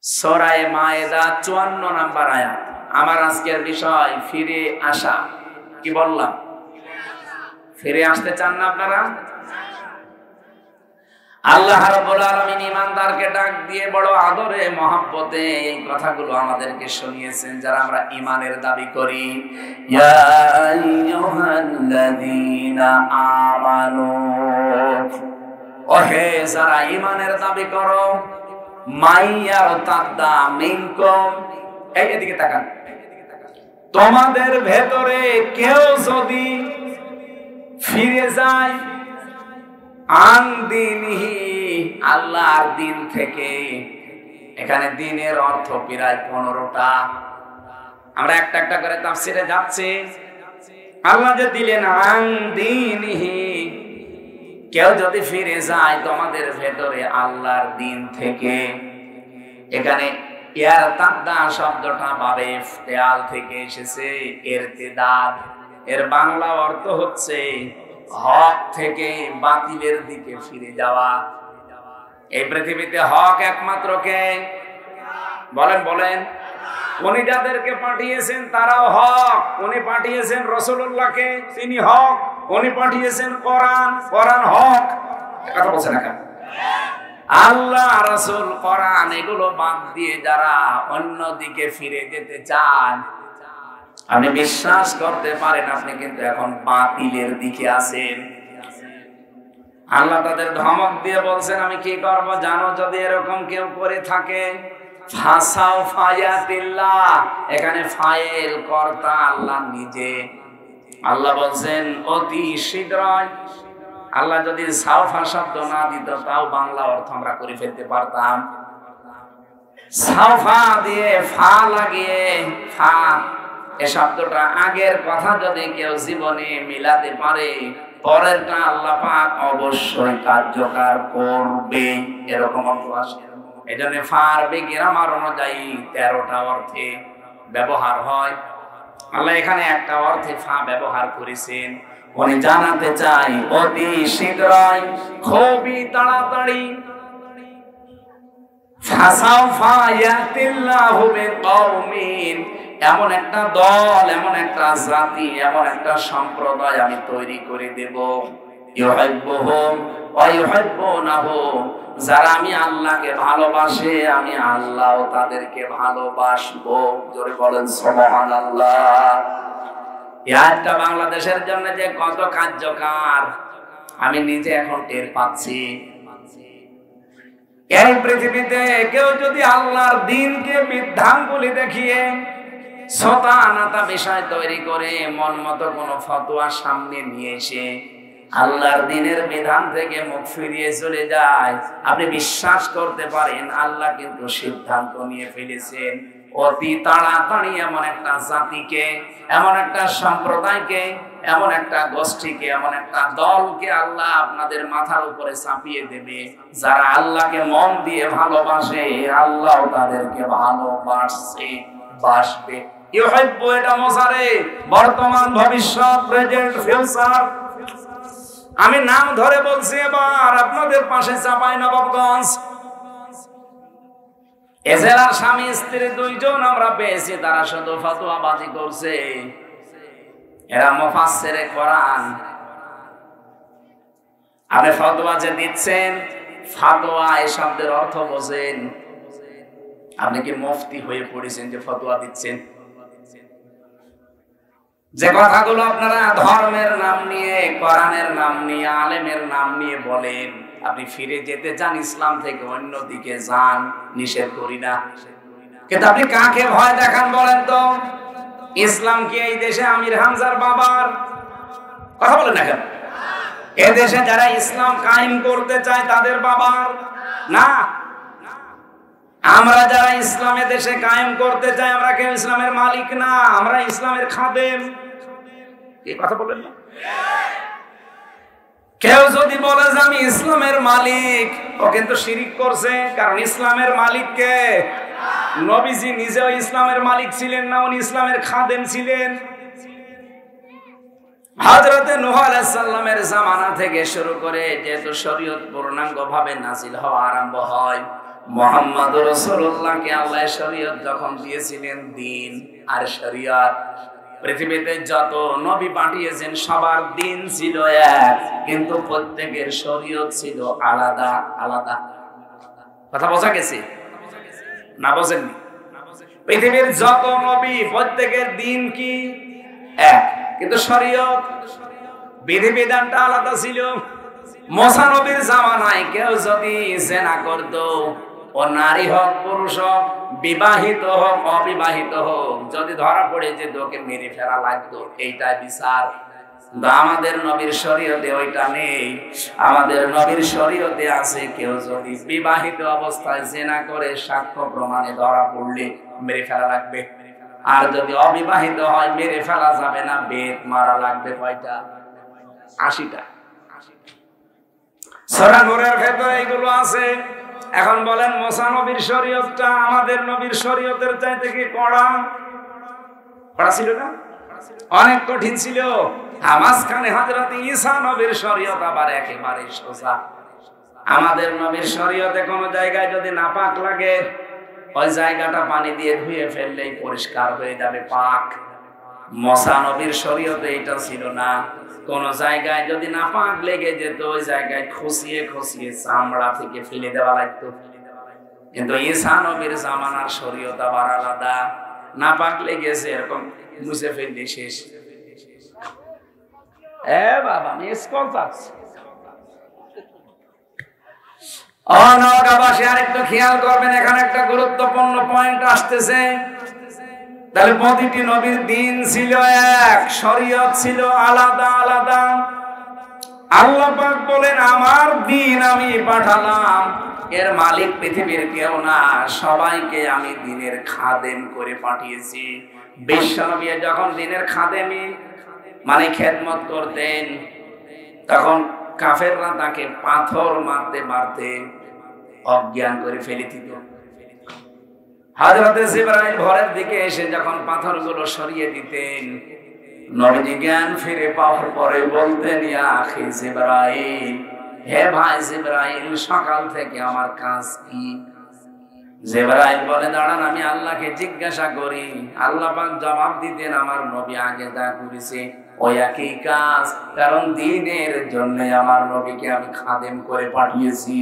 সূরা মায়েদা 54 নম্বর আয়াত। আমার আজকের বিষয় ফিরে আসা। কি বললাম? ফিরে আসতে চান না আপনারা? আল্লাহ রাব্বুল আলামিন ঈমানদারকে ডাক দিয়ে বড় আদরে মহব্বতে এই কথাগুলো আমাদেরকে শুনিয়েছেন যারা আমরা ঈমানের দাবি করি। ইয়া আইয়ুহাল্লাযীনা আমানু, ওহে যারা ঈমানের দাবি করো, মাইয়ারতাদ্দা মিনকুম, এদিকে তাকান, তোমাদের ভেতরে কেউ যদি ফিরে যায় আন দীনিহি, আল্লাহর দিন থেকে। এখানে দিনের অর্থ প্রায় 15টা। আমরা একটা একটা করে তাফসীরে যাচ্ছি। আল্লাহ যে দিলেন আন দীনিহি, কেউ যদি ফিরে যায় তোমাদের ভেতরে আল্লাহর দিন থেকে। এখানে ইয়ারতাদ্দা শব্দটা বাবে ইফতিআল থেকে এসেছে, ইরতিদাদ। এর বাংলা অর্থ হচ্ছে হক থেকে বাতিলের দিকে ফিরে যাওয়া। এই পৃথিবীতে হক একমাত্র কে? বলেন বলেন। উনি যাদেরকে পাঠিয়েছেন তারাও হক। উনি পাঠিয়েছেন রাসূলুল্লাহকে, তিনি হক। উনি পাঠিয়েছেন কোরআন, কোরআন হক। কথা বলছেন না কেন? আল্লাহ, রাসূল, কোরআন এগুলো বাদ দিয়ে যারা অন্য দিকে ফিরে যেতে চান, আপনি বিশ্বাস করতে পারেন আপনি কিন্তু এখন বাতিলের দিকে আছেন। আল্লাহ তাদের ধমক দিয়ে বলছেন, আমি কি করব জানো? যদি এরকম কেউ করে থাকে, ফাসাউফা ইয়াতিল্লাহ, এখানে ফাইল কর্তা আল্লাহ নিজে। আল্লাহ বলছেন অতি শীঘ্রই। আল্লাহ যদি সাউফা শব্দ না দিত তাও বাংলা অর্থ আমরা করে ফেলতে পারতাম। সাউফা দিয়ে ফা লাগিয়ে, ফা এ শব্দটা আগের কথা যদি কেউ জীবনে মিলাতে পারে, পরেরটা আল্লাহ পাক অবশ্যই কার্যকর করবে, এরকম অর্থ আসে। এই জন্য ফারবি গ্রামার অনুযায়ী 13টা অর্থে ব্যবহার হয়। আল্লাহ এখানে একটা অর্থে ফা ব্যবহার করেছেন। উনি জানাতে চাই অতি শীঘ্রই, খুবই তাড়াতাড়ি। ফাসাউফা ইয়াতিল্লাহু বিকওমিন, এমন একটা দল, এমন একটা জাতি, এমন একটা সম্প্রদায় আমি তৈরি করে দেব। ইউহিব্বুহুম ওয়া ইউহিব্বুনাহু, যারা আমি আল্লাহকে ভালোবাসে, আমি আল্লাহও তাদেরকে ভালোবাসবো। জোরে বলেন সুবহানাল্লাহ। এই আয়াতটা বাংলাদেশের জন্য যে কত কার্যকর আমি নিজে এখন টের পাচ্ছি। এই পৃথিবীতে কেউ যদি আল্লাহর দ্বীনকে বিধানগুলি দেখিয়ে শতানাতা বিষয় তৈরি করে মন মতো কোনো ফতোয়া সামনে নিয়ে এসে আল্লাহর দ্বীনের বিধান থেকে মুখ ফিরিয়ে চলে যায়, আপনি বিশ্বাস করতে পারেন আল্লাহ কিন্তু সিদ্ধান্ত নিয়ে ফেলেছেন অতি তাড়াতাড়ি এমন একটা জাতিকে, এমন একটা সম্প্রদায়কে, এমন একটা গোষ্ঠীকে, এমন একটা দলকে আল্লাহ আপনাদের মাথার উপরে চাপিয়ে দেবে, যারা আল্লাহকে মন দিয়ে ভালোবাসে, আল্লাহ তাদেরকে ভালোবাসে, বাসবে। ইউহিব্বু, এটা মোসারে, বর্তমান, ভবিষ্যৎ, প্রেজেন্ট, ফিউচার। আমি নাম ধরে বলছি এবার আপনাদের পাশে চাঁপাইনবাবগঞ্জ এজেলার স্বামী স্ত্রী 2 জন আমরা পেয়েছি, তারা শুধু ফতোয়াবাজি করছে। এরা মুফাসসিরে কোরআন। আপনি ফতোয়া যে দিচ্ছেন, ফতোয়া এই শব্দের অর্থ বোঝেন? আপনি কি মুফতি হয়ে পড়েছেন যে ফতোয়া দিচ্ছেন? যে কথাগুলো আপনারা ধর্মের নাম নিয়ে, কোরআনের নাম নিয়ে, আলেমের নাম নিয়ে বলেন, আপনি ফিরে যেতে চান ইসলাম থেকে অন্য দিকে যান, নিষেধ করি না। কিন্তু আপনি কাকে ভয় দেখান বলেন তো? ইসলাম কি এই দেশে আমির হামজার বাবার? কথা বলেন না কেন? এ দেশে যারা ইসলাম কায়েম করতে চায় তাদের বাবার না। আমরা যারা ইসলামে দেশে কায়েম করতে চাই, আমরা কেউ ইসলামের মালিক না, আমরা ইসলামের খাদেম। এই কথা বলেন না? কেউ যদি বলে যে আমি ইসলামের মালিক, ও কিন্তু শিরিক করছে। কারণ ইসলামের মালিক কে? নবীজি নিজেও ইসলামের মালিক ছিলেন না, উনি ইসলামের খাদেম ছিলেন। হযরতে নূহ আলাইহিস সালামের জামানা থেকে শুরু করে যেহেতু শরীয়ত পূর্ণাঙ্গভাবে নাযিল হওয়া আরম্ভ হয়, মুহাম্মদ রাসূলুল্লাহকে আল্লাহ শরীয়ত যখন দিয়েছিলেন, দিন আর শরীয়ত, পৃথিবীতে যত নবী পাঠিয়েছেন সবার দিন ছিল এক, কিন্তু প্রত্যেকের শরীয়ত ছিল আলাদা আলাদা। কথা বোঝা গেছে না? বোঝেননি? পৃথিবীর যত নবী প্রত্যেকের দিন কি এক, কিন্তু শরীয়ত বিধিবিধানটা আলাদা ছিল। মুসা নবীর জামানায় কেউ যদি জিনা করত, ও নারী হোক পুরুষ হোক, বিবাহিত হোক অবিবাহিত হোক, যদি ধরা পড়ে যেত ওকে মেরে ফেলা লাগতো, এইটা বিচার। আমাদের নবীর শরীয়তে ওইটা নেই। আমাদের নবীর শরীয়তে আছে কেউ যদি বিবাহিত অবস্থায় জিনা করে সাক্ষ্য প্রমাণে ধরা পড়লে মেরে ফেলা লাগবে, আর যদি অবিবাহিত হয় মেরে ফেলা যাবে না, বেত মারা লাগবে। কয়টা? 80টা। সূরা নূরের ভেতরে এগুলো আছে। এখন বলেন, মুসা নবীর শরীয়তটা আমাদের নবীর শরীয়তের চাইতে কি কড়া? কড়া ছিল না? অনেক কঠিন ছিল। মাঝখানে হযরত ঈসা নবীর শরীয়ত আবার একেবারে সোজা। আমাদের নবীর শরীয়তে কোনো জায়গায় যদি নাপাক লাগে, ওই জায়গাটা পানি দিয়ে ধুয়ে ফেললেই পরিষ্কার হয়ে যাবে, পাক। মুসা নবীর শরীয়তে এটা ছিল না। কোন জায়গায় যদি নাপাক লেগে যেত, ওই জায়গায় খসিয়ে খসিয়ে চামড়া থেকে ফেলে দেওয়া লাগতো। কিন্তু ঈসা নবীর জামানার শরীয়ত আবার আলাদা। নাপাক লেগেছে এরকম মুছে ফেললে শেষ। বাবা মিস কল যাচ্ছে। নওগাঁবাসী আরেকটু খেয়াল করবেন, এখানে একটা গুরুত্বপূর্ণ পয়েন্ট আসতেছে। তাহলে প্রতিটি নবীর দিন ছিল এক, শরীয়ত ছিল আলাদা আলাদা। আল্লাহ পাক বলেন, আমার দিন আমি পাঠালাম, এর মালিক পৃথিবীর কেউ না, সবাইকে আমি দিনের খাদেম করে পাঠিয়েছি। বিশ্বনবী যখন দিনের খাদেমি মানে খেদমত করতেন, তখন কাফেররা তাকে পাথর মারতে মারতে অজ্ঞান করে ফেলে দিত। হযরতে জিবরাইল ভোরের দিকে এসে যখন পাথরগুলো সরিয়ে দিতেন, নবীজি জ্ঞান ফিরে পাওয়ার পরে বলতেন, ইয়া আখি জিবরাইল, হে ভাই জিবরাইল, সকাল থেকে আমার কাজ কি? জিবরাইল বলে, দাঁড়ান আমি আল্লাহকে জিজ্ঞাসা করি। আল্লাহ পাক জবাব দিতেন, আমার নবী আগে যা করেছে ওই একই কাজ, কারণ দ্বীনের জন্য আমার নবীকে আমি খাদেম করে পাঠিয়েছি।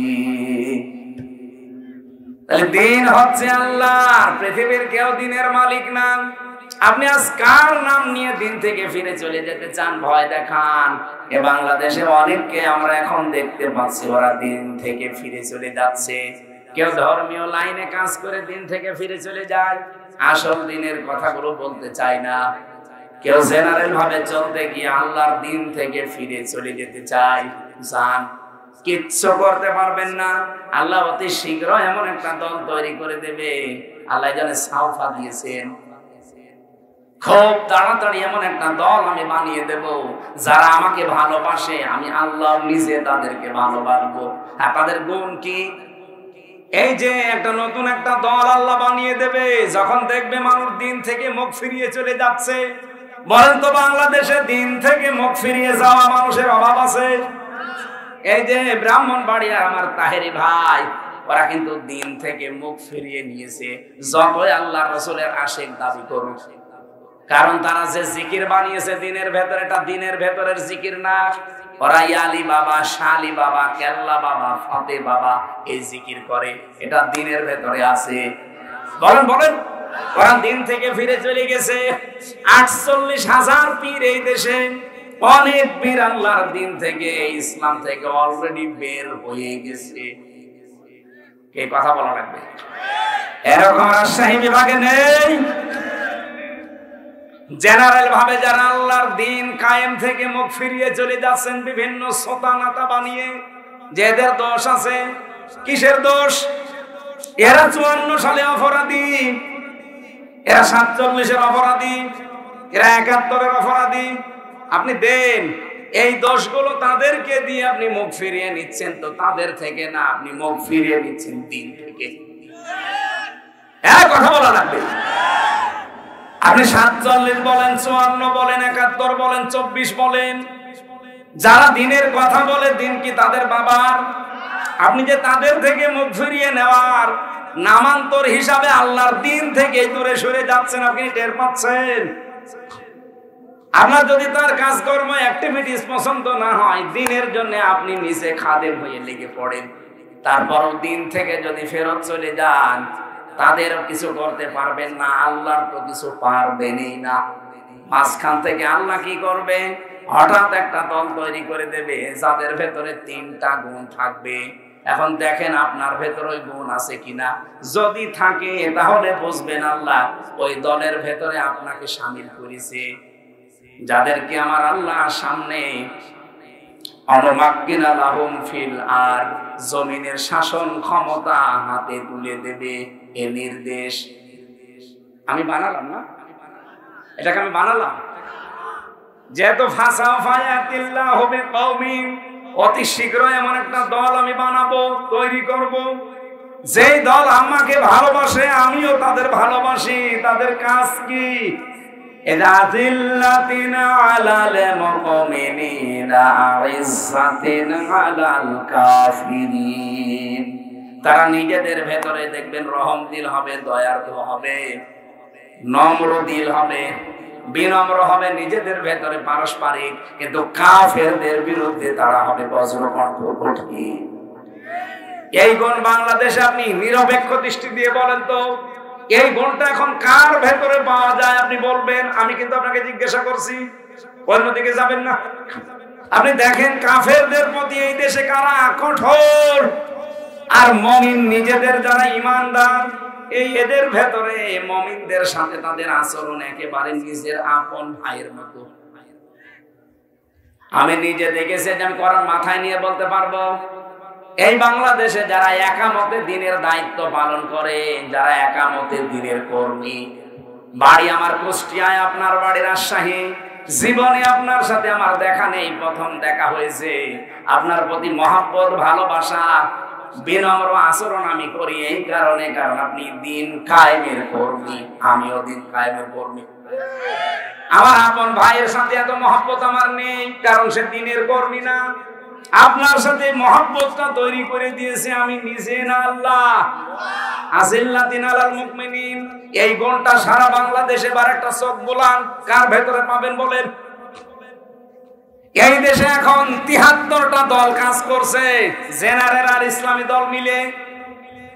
তাহলে দিন হচ্ছে আল্লাহর, পৃথিবীর কেউ দিনের মালিক না। আপনি আজ কার নাম নিয়ে দিন থেকে ফিরে চলে যেতে চান? ভয় দেখান। এ বাংলাদেশে অনেককে আমরা এখন দেখতে পাচ্ছি, ওরা দিন থেকে ফিরে চলে যাচ্ছে। কেউ ধর্মীয় লাইনে কাজ করে দিন থেকে ফিরে চলে যায়, আসল দিনের কথাগুলো বলতে চায় না। কেউ জেনারেল ভাবে চলতে গিয়ে আল্লাহর দিন থেকে ফিরে চলে যেতে চায়। জান, কিচ্ছু করতে পারবেন না। আল্লাহ অতি শীঘ্র এমন একটা দল তৈরি করে দেবে। আল্লাহ জানে সাউফা দিয়েছেন, খুব তাড়াতাড়ি এমন একটা দল আমি বানিয়ে দেব, যারা আমাকে ভালোবাসে, আমি আল্লাহ নিজে তাদেরকে ভালোবাসবো। আর তাদের গুণ কি? এই যে একটা নতুন একটা দল আল্লাহ বানিয়ে দেবে, যখন দেখবে মানুষ দিন থেকে মুখ ফিরিয়ে চলে যাচ্ছে। বলেন তো, বাংলাদেশে দিন থেকে মুখ ফিরিয়ে যাওয়া মানুষের অভাব আছে? এই যে ব্রাহ্মণবাড়িয়া আমার তাহেরি ভাই, ওরা কিন্তু দিন থেকে মুখ ফিরিয়ে নিয়েছে, যতই আল্লাহ রাসূলের আশিক দাবি করুক। কারণ তারা যে জিকির বানিয়েছে দিনের ভেতরে, এটা দিনের ভেতরের জিকির না। ওরা ইয়ালি বাবা, শালি বাবা, কেল্লা বাবা, ফতে বাবা এই জিকির করে, এটা দিনের ভেতরে আছে। বলেন বলেন, ওরা দিন থেকে ফিরে চলে গেছে। 48,000 পীর এই দেশে, অনেক পীর আল্লাহর দিন থেকে, ইসলাম থেকে অলরেডি বের হয়ে গেছে। কে কথা বলা লাগবে? এরকম রাজশাহী বিভাগে নেই। জেনারেল ভাবে যারা আল্লাহর দিন কায়েম থেকে মুখ ফিরিয়ে চলে যাচ্ছেন বিভিন্ন শতানাতা বানিয়ে, যে এদের দোষ আছে। কিসের দোষ? এরা 54 সালে অপরাধী, এরা 47-এর অপরাধী, এরা 71-এর অপরাধী। আপনি দেন এই দোষগুলো তাদেরকে দিয়ে আপনি মুখ ফিরিয়ে নিচ্ছেন, তো তাদের থেকে না, আপনি মুখ ফিরিয়ে নিচ্ছেন দিন থেকে। কথা বলা লাগবে। আপনি 47 বলেন, 54 বলেন, 71 বলেন, 24 বলেন, যারা দিনের কথা বলে, দিন কি তাদের বাবার? আপনি যে তাদের থেকে মুখ ফিরিয়ে নেওয়ার নামান্তর হিসাবে আল্লাহর দিন থেকে দূরে সরে যাচ্ছেন, আপনি টের পাচ্ছেন? আপনার যদি তার কাজকর্ম অ্যাক্টিভিটিস পছন্দ না হয়, দিনের জন্য আপনি নিচে খাদেম হয়ে লেগে পড়েন, তারপরও দিন থেকে যদি ফেরত চলে যান, তাদেরও কিছু করতে পারবেন না, আল্লাহর তো কিছু পারবেনই না। মাঝখান থেকে আল্লাহ কি করবে? হঠাৎ একটা দল তৈরি করে দেবে যাদের ভেতরে 3টা গুণ থাকবে। এখন দেখেন আপনার ভেতরে ওই গুণ আছে কিনা। যদি থাকে তাহলে বুঝবেন আল্লাহ ওই দলের ভেতরে আপনাকে শামিল করেছে। যাদেরকে আমার আল্লাহ সামনে অনুমাক্কিনা লাহুম ফিল আরদ, জমিনের শাসন ক্ষমতা হাতে তুলে দেবে, এ নির্দেশ আমি বানালাম না, এটাকে আমি বানালাম। যেহেতু ফাসা ফায়াতিল্লাহু বিকওমিন, অতি শীঘ্রই এমন একটা দল আমি বানাবো, তৈরি করব, যেই দল আমাকে ভালোবাসে, আমিও তাদের ভালোবাসি। তাদের কাজ কি? ইযাতিল্লাতিনা আলাল মুমিনিনা আইজ্জাতিন আলাল কাফিরিন। তারা নিজেদের ভেতরে দেখবেন রহম দিল হবে, দয়ার্দ হবে, নম্র দিল হবে, বিনম্র হবে নিজেদের ভেতরে পারস্পরিক। কিন্তু কাফেরদের বিরুদ্ধে তারা হবে বজ্রকণ্ঠ কঠিন। এই গুণ বাংলাদেশে আপনি নিরপেক্ষ দৃষ্টি দিয়ে বলেন তো, এই গুণটা এখন কার ভেতরে পাওয়া যায়? আপনি বলবেন। আমি কিন্তু আপনাকে জিজ্ঞাসা করছি, অন্যদিকে যাবেন না। আপনি দেখেন কাফেরদের প্রতি এই দেশে কারা কঠোর, আর মুমিন নিজেদের যারা ঈমানদার, এই এদের ভেতরে মুমিনদের সাথে তাদের আচরণ একেবারে নিজের আপন ভাইয়ের মতো। আমি নিজে দেখেছি, আমি কোরআন মাথায় নিয়ে বলতে পারবো, এই বাংলাদেশে যারা একামতে দিনের দায়িত্ব পালন করে, যারা একামতে দিনের কর্মী, বাড়ি আমার কুষ্টিয়ায়, আপনার বাড়ি রাজশাহী, জীবনে আপনার সাথে আমার দেখা নেই, প্রথম দেখা হয়েছে। আপনার প্রতি মহব্বত, ভালোবাসা, বিনম্র আচরণ আমি করি এই কারণে, কারণ আপনি দিন কায়েমের কর্মী, আমিও দিন কায়েমের কর্মী। আমার আপন ভাইয়ের সাথে এত মহব্বত আমার নেই, কারণ সে দিনের কর্মী না। আপনার সাথে মহব্বতটা তৈরি করে দিয়েছে আমি নিজে না, আল্লাহ। আজিল্লাতিন আলাল মুমিনিন, এই গুণটা সারা বাংলাদেশে বার একটা চোখ বোলান কার ভেতরে পাবেন বলেন? এই দেশে এখন ৭৩টা দল কাজ করছে, জেনারেল আর ইসলামী দল মিলে।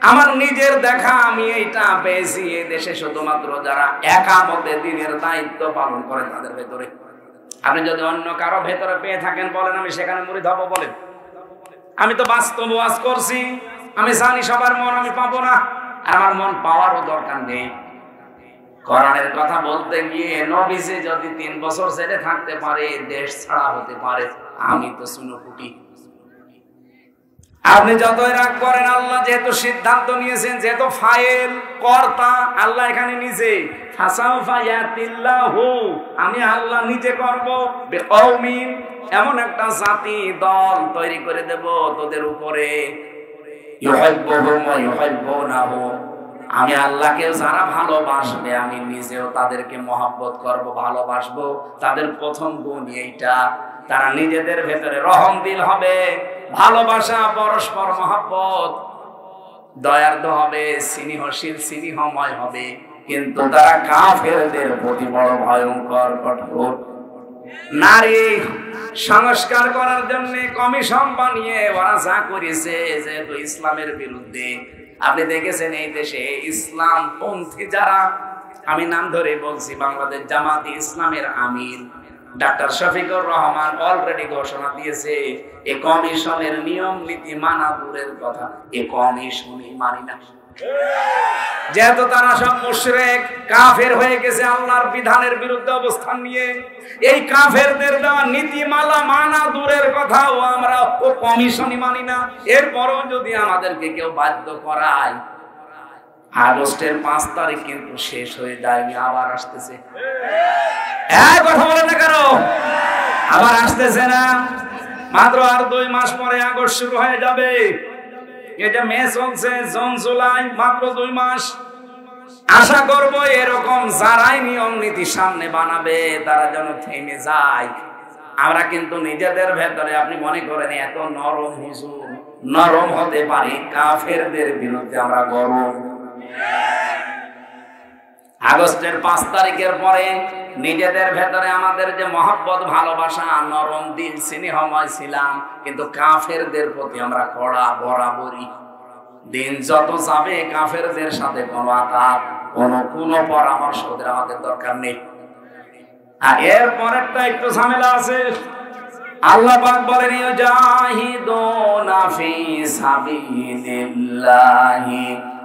আমার নিজের দেখা আমি এইটা পেয়েছি, এই দেশে শুধুমাত্র যারা একামতে দিনের দায়িত্ব পালন করে তাদের ভেতরে। আপনি যদি অন্য কারো ভেতরে পেয়ে থাকেন বলেন, আমি সেখানে মুরিদ হব বলেন। আমি তো বাস্তব ওয়াজ করছি, আমি জানি সবার মন আমি পাবো না, আর আমার মন পাওয়ারও দরকার নেই। কোরআনের কথা বলতে গিয়ে নবীজি যদি 3 বছর জেলে থাকতে পারে, দেশ ছাড়া হতে পারে, আমি তো চুনোপুটি। আপনি যতই রাগ করেন, আল্লাহ যেহেতু সিদ্ধান্ত নিয়েছেন, যেহেতু ফাইল কর্তা আল্লাহ এখানে নিজে, আমি আল্লাহ নিজে করব, বিকওমিন, এমন একটা জাতি দল তৈরি করে দেব তোদের উপরে, ইউহিব্বুহুম ওয়া ইউহিব্বুনাহু, আমি আল্লাহকে যারা ভালোবাসবে আমি নিজেও তাদেরকে মহব্বত করব, ভালোবাসবো। তাদের প্রথম গুণ এইটা, তারা নিজেদের ভেতরে রহম দিল হবে, ভালোবাসা, পরস্পর মহব্বত, দয়ার্দ হবে, স্নেহশীল, স্নেহময় হবে। কিন্তু তারা কাফেরদের প্রতি বড় ভয়ঙ্কর, কঠোর। নারী সংস্কার করার জন্য কমিশন বানিয়ে ওরা যা করেছে, যেহেতু ইসলামের বিরুদ্ধে। আপনি দেখেছেন এই দেশে ইসলাম পন্থী যারা, আমি নাম ধরে বলছি, বাংলাদেশ জামাতে ইসলামের আমির ডাক্তার শফিকুর রহমান অলরেডি ঘোষণা দিয়েছে, এই কমিশনের নিয়ম নীতি মানা দূরের কথা, এই কমিশনই মানি না। যেহেতু তারা সব মুশরিক, কাফের হয়ে গেছে আল্লাহর বিধানের বিরুদ্ধে অবস্থান নিয়ে, এই কাফেরদের দেওয়া নীতিমালা মানা দূরের কথা, ও আমরা ও কমিশনই মানি না। এরপরও যদি আমাদেরকে কেউ বাধ্য করায়, আগস্টের 5 তারিখ কিন্তু শেষ হয়ে যায়নি, আবার আসতেছে। কথা বলে না কেন? আবার আসতেছে না? মাত্র আর 2 মাস পরে আগস্ট শুরু হয়ে যাবে। এটা মে চলছে, জুন জুলাই, মাত্র 2 মাস। আশা করব এরকম যারাই নিয়ম নীতি সামনে বানাবে তারা যেন থেমে যায়। আমরা কিন্তু নিজেদের ভেতরে, আপনি মনে করেন এত নরম হুজুর, নরম হতে পারি, কাফেরদের বিরুদ্ধে আমরা গরম। আগস্টের 5 তারিখের পরে নিজেদের ভেতরে আমাদের যে মহব্বত, ভালোবাসা, নরম দিল, স্নেহময় ছিলাম, কিন্তু কাফেরদের প্রতি আমরা কড়া বরাবরই। দিন যত যাবে কাফেরদের সাথে কোনো আতাত, কোনো পরামর্শ ওদের আমাদের দরকার নেই। আর এর পরেরটা একটু ঝামেলা আছে। আল্লাহ পাক বলেন ইউজাহিদুনা ফি সাবিলিল্লাহি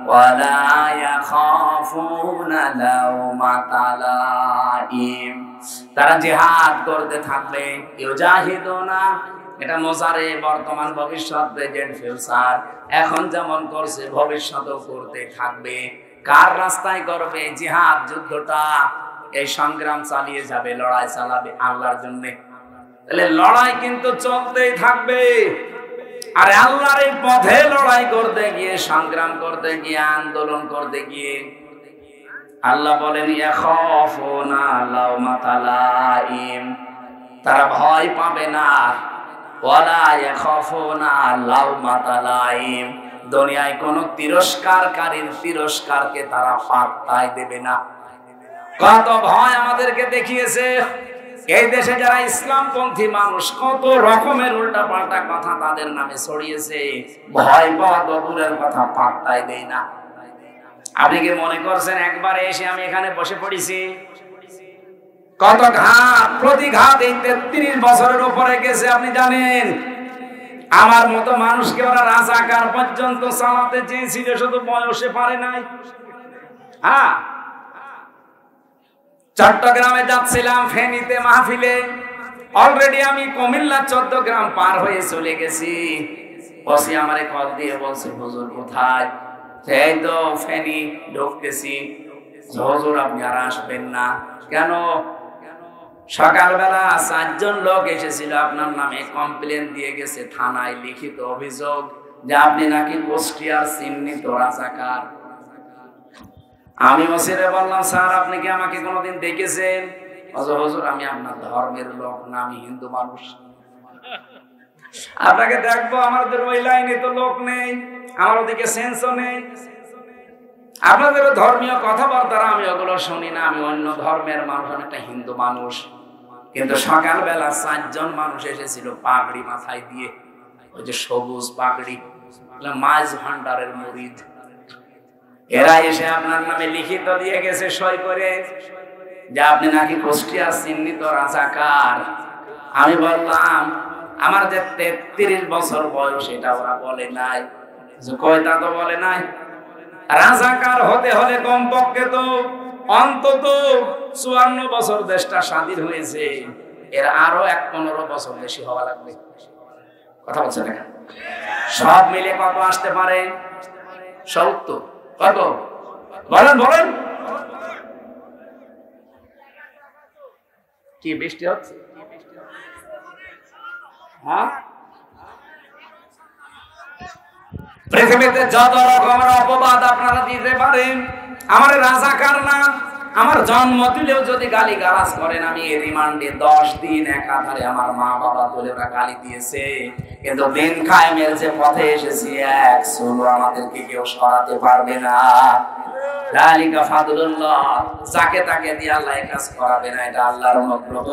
ওয়ালা ইয়াখাফুনা লাওমাতা লাইম। তারা জিহাদ করতে থাকবে। ইউজাহিদুনা এটা মোজারে, বর্তমান, ভবিষ্যৎ, প্রেজেন্ট, ফিউচার। এখন যেমন করছে ভবিষ্যতেও করতে থাকবে। কার রাস্তায় করবে? জিহাদ, যুদ্ধটা, এই সংগ্রাম চালিয়ে যাবে, লড়াই চালাবে আল্লাহর জন্য। তাহলে লড়াই কিন্তু চলতেই থাকবে। আর আল্লাহর এই পথে লড়াই করতে গিয়ে, সংগ্রাম করতে গিয়ে, আন্দোলন করতে গিয়ে আল্লাহ বলেন ইয়াখাফুনা লাওমাতা লাইম, তারা ভয় পাবে না। ওয়ালা ইয়াখাফুনা লাওমাতা লাইম, দুনিয়ায় কোনো তিরস্কারকারীর তিরস্কারকে তারা পাত্তাই দেবে না। কত ভয় আমাদেরকে দেখিয়েছে এই দেশে যারা ইসলামপন্থী মানুষ, কত রকমের উল্টাপাল্টা কথা তাদের নামে ছড়িয়েছে। ভয় পাওয়া তো দূরের কথা, পাত্তাই দেয় না। আপনি কি মনে করছেন একবারে এসে আমি এখানে বসে পড়েছি? কত ঘাত প্রতিঘাত এই 33 বছরের উপরে গেছে আপনি জানেন। আমার মতো মানুষকে ওরা রাজাকার পর্যন্ত চালাতে চেয়েছিল, শুধু বয়সে পারে নাই। হ্যাঁ, চট্টগ্রামে যাচ্ছিলাম ফেনীতে মাহফিলে, অলরেডি আমি কুমিল্লা 14 গ্রাম পার হয়ে চলে গেছি। ওসি আমারে কল দিয়ে বলছে হুজুর কোথায়? এই তো ফেনী ঢুকতেছি। হুজুর আপনি আর আসবেন না কেন? সকালবেলা 4 জন লোক এসেছিল, আপনার নামে কমপ্লেন দিয়ে গেছে থানায়, লিখিত অভিযোগ যে আপনি নাকি কুষ্টিয়ার চিহ্নিত রাজাকার। আমি ওসিরে বললাম স্যার আপনি কি আমাকে কোনোদিন দেখেছেন? হুজুর আমি আপনার ধর্মের লোক না, আমি হিন্দু মানুষ। আপনাকে দেখবো, আমাদের ওই লাইনে তো লোক নেই, আমার ওদিকে সেন্সও নেই। আপনাদের ধর্মীয় কথাবার্তা আমি ওগুলো শুনি না, আমি অন্য ধর্মের মানুষ, আমি একটা হিন্দু মানুষ। কিন্তু সকালবেলা 4 জন মানুষ এসেছিল পাগড়ি মাথায় দিয়ে, ওই যে সবুজ পাগড়ি, মাইজ ভান্ডারের মুরিদ। এরা এসে আপনার নামে লিখিত দিয়ে গেছে সই করে যে আপনি নাকি কুষ্টিয়া চিহ্নিত রাজাকার। আমি বললাম আমার যে 33 বছর বয়স, এটা ওরা বলে নাই। কয়টা তো বলে নাই। রাজাকার হতে হলে কমপক্ষে তো অন্তত 54 বছর দেশটা স্বাধীন হয়েছে, এর আরো 15 বছর বেশি হওয়া লাগবে। কথা বলছে না? সব মিলে কত আসতে পারে? 70। কত বলেন বলেন? কি বৃষ্টি হচ্ছে? হ্যাঁ, পৃথিবীতে যত রকমের অপবাদ আপনারা দিতে পারেন, আমার রাজাকার না, আমার জন্ম দিলেও যদি গালি গালাজ করেন, আমি রিমান্ডে 10 দিন একাধারে আমার মা বাবা তুলে ওরা গালি দিয়েছে, কিন্তু দিন কায়েমের যে পথে এসেছি, এক চুলো আমাদেরকে কেউ সরাতে পারবে না। যালিকা ফাদলুল্লাহ, যাকে তাকে দিয়ে আল্লাহ কাজ করাবে না, এটা আল্লাহর অনুগ্রহ।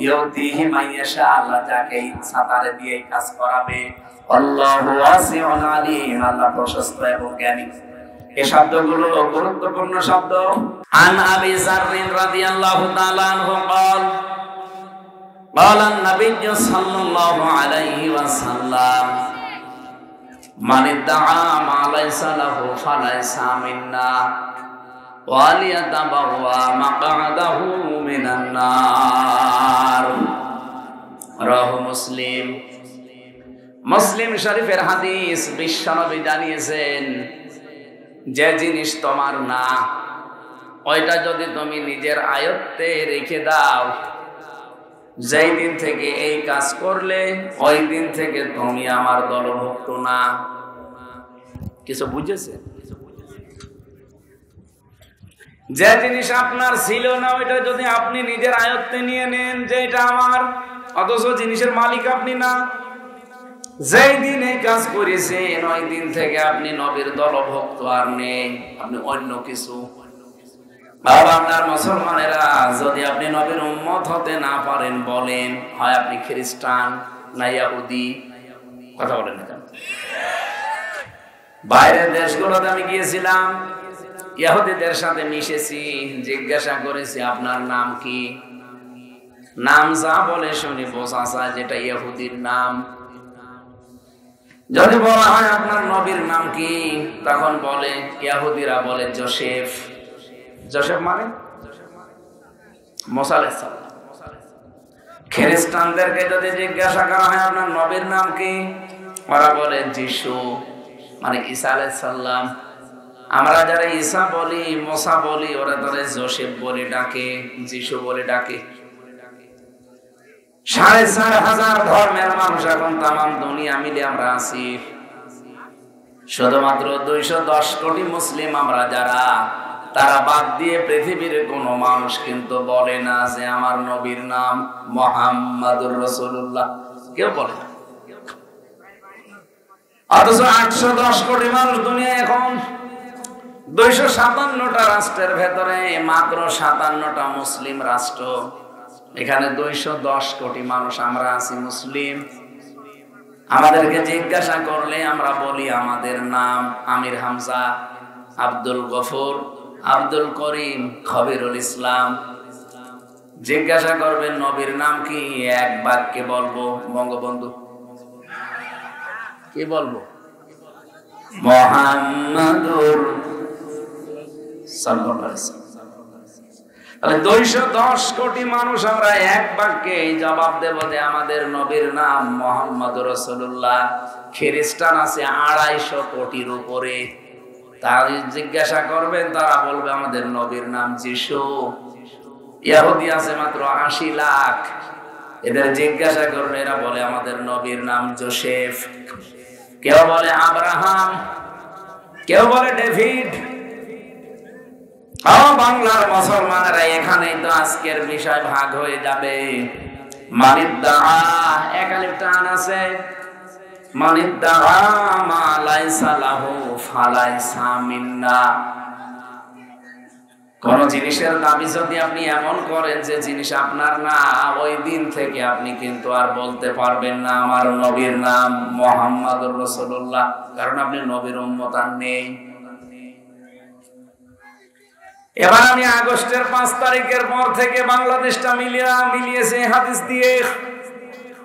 ইউতিহি মাইয়াশা, আল্লাহ যাকে ইচ্ছা তারে দিয়ে কাজ করাবে। আল্লাহু ওয়াসিউন আলিম, আল্লাহ প্রশস্ত এবং জ্ঞানী। এই শব্দগুলো গুরুত্বপূর্ণ শব্দ। আন আবি যাররিন রাদিয়াল্লাহু তাআলা আনহু قال قال النبي صلى الله عليه وسلم من ادعى ما ليس له فليس منا وليتبوأ مقعده من النار রাহু মুসলিম। মুসলিম শরীফের হাদিস। বিশ্বনবী জানিয়েছেন যে জিনিস তোমার না, ওইটা যদি তুমি নিজের আয়ত্তে রেখে দাও, যেই দিন থেকে এই কাজ করলে ওই দিন থেকে তুমি আমার দলভুক্ত না। কিছু বুঝেছে? যে জিনিস আপনার ছিল না, ওইটা যদি আপনি নিজের আয়ত্তে নিয়ে নেন যে এটা আমার, অথচ জিনিসের মালিক আপনি না, যেই দিন এই কাজ করেছেন ওই দিন থেকে আপনি নবীর দলভুক্ত আর নেই, আপনি অন্য কিছু। আপনার মুসলমানেরা, যদি আপনি নবীর উম্মত হতে না পারেন বলেন, হয় আপনি খ্রিস্টান না ইহুদি। কথা বলেন না কেন? বাইরের দেশগুলোতে আমি গিয়েছিলাম, ইহুদিদের সাথে মিশেছি, জিজ্ঞাসা করেছি আপনার নাম কি? নাম যা বলে শুনি বোঝা যায় যেটা ইহুদির নাম। যদি বলা হয় আপনার নবীর নাম কি, তখন বলে ইহুদিরা বলে জোসেফ। জোসেফ মানে মুসা আলাইহিস সালাম। খ্রিস্টানদেরকে যদি জিজ্ঞাসা করা হয় আপনার নবীর নাম কি, ওরা বলে যিশু, মানে ঈসা আলাইহিস সালাম। আমরা যারা ঈসা বলি, মুসা বলি, ওরা তারা জোসেফ বলে ডাকে, যিশু বলে ডাকে। ৪,৫০০ ধর্মের মানুষ এখন তামাম দুনিয়া মিলে আমরা আছি। শুধুমাত্র ২১০ কোটি মুসলিম আমরা যারা, তারা বাদ দিয়ে পৃথিবীর কোন মানুষ কিন্তু বলে না যে আমার নবীর নাম মুহাম্মাদুর রাসূলুল্লাহ। কেউ বলে না। অথচ ৮১০ কোটি মানুষ দুনিয়া এখন। ২৫৭টা রাষ্ট্রের ভেতরে মাত্র ৫৭টা মুসলিম রাষ্ট্র। এখানে ২১০ কোটি মানুষ আমরা আছি মুসলিম। আমাদেরকে জিজ্ঞাসা করলে আমরা বলি আমাদের নাম আমির হামজা, আব্দুল গফুর, আব্দুল করিম, খবিরুল ইসলাম। জিজ্ঞাসা করবেন নবীর নাম কি, এক বাক্যে বলবো বঙ্গবন্ধু। কি বলবো? মুহাম্মাদুর সাল্লাল্লাহু আলাইহি ওয়াসাল্লাম। তাহলে ২১০ কোটি মানুষ আমরা এক বাক্যে জবাব দেব যে আমাদের নবীর নাম মুহাম্মাদুর রাসূলুল্লাহ। খ্রিস্টান আছে ২৫০ কোটির উপরে, তারা জিজ্ঞাসা করবেন, তারা বলবে আমাদের নবীর নাম যিশু। ইহুদি আছে মাত্র ৮০ লাখ, এদের জিজ্ঞাসা করলে এরা বলে আমাদের নবীর নাম জোসেফ। কেউ বলে আব্রাহাম, কেউ বলে ডেভিড। বাংলার মুসলমানেরা এখানেই তো আজকের বিষয় ভাগ হয়ে যাবে। মানিদ্দা একালে টান আছে, মানিদ্দা মা লাইসা লাহু ফালাইসা মিন্না। কোন জিনিসের দাবি যদি আপনি এমন করেন যে জিনিস আপনার না, ওই দিন থেকে আপনি কিন্তু আর বলতে পারবেন না আমার নবীর নাম মুহাম্মাদুর রাসূলুল্লাহ, কারণ আপনি নবীর উম্মত আর নেই। এবার আমি আগস্টের ৫ তারিখের পর থেকে বাংলাদেশটা মিলিয়েছে হাদিস দিয়ে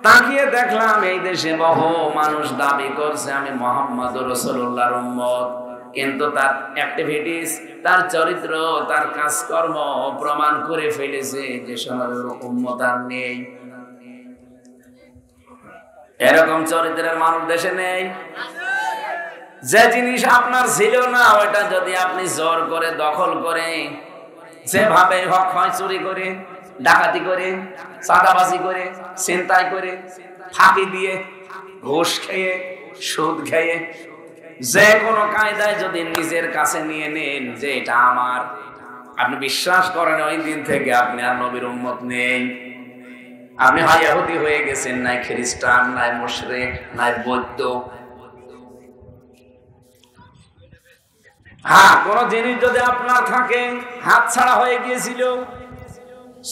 তাকিয়ে দেখলাম এই দেশে বহু মানুষ দাবি করছে আমি মুহাম্মাদুর রাসূলুল্লাহর উম্মত, কিন্তু তার অ্যাক্টিভিটিস, তার চরিত্র, তার কাজকর্ম প্রমাণ করে ফেলেছে যে সোনার উম্মত আর নেই। এরকম চরিত্রের মানুষ দেশে নেই। যে জিনিস আপনার ছিল না, ওইটা যদি আপনি জোর করে দখল করে, যেভাবে হক হয় চুরি করে, ডাকাতি করে, চাঁদাবাজি করে, ছিনতাই করে, ফাঁকি দিয়ে, ঘুষ খেয়ে, সুদ খেয়ে, যে কোনো কায়দায় যদি নিজের কাছে নিয়ে নেন যে এটা আমার, আপনি বিশ্বাস করেন ওই দিন থেকে আপনি আর নবীর উম্মত নেই। আপনি হয় ইহুদি হয়ে গেছেন, নাই খ্রিস্টান, নাই মুশরিক, নাই বৌদ্ধ। হ্যাঁ, কোন জিনিস যদি আপনার থাকে, হাত ছাড়া হয়ে গিয়েছিল,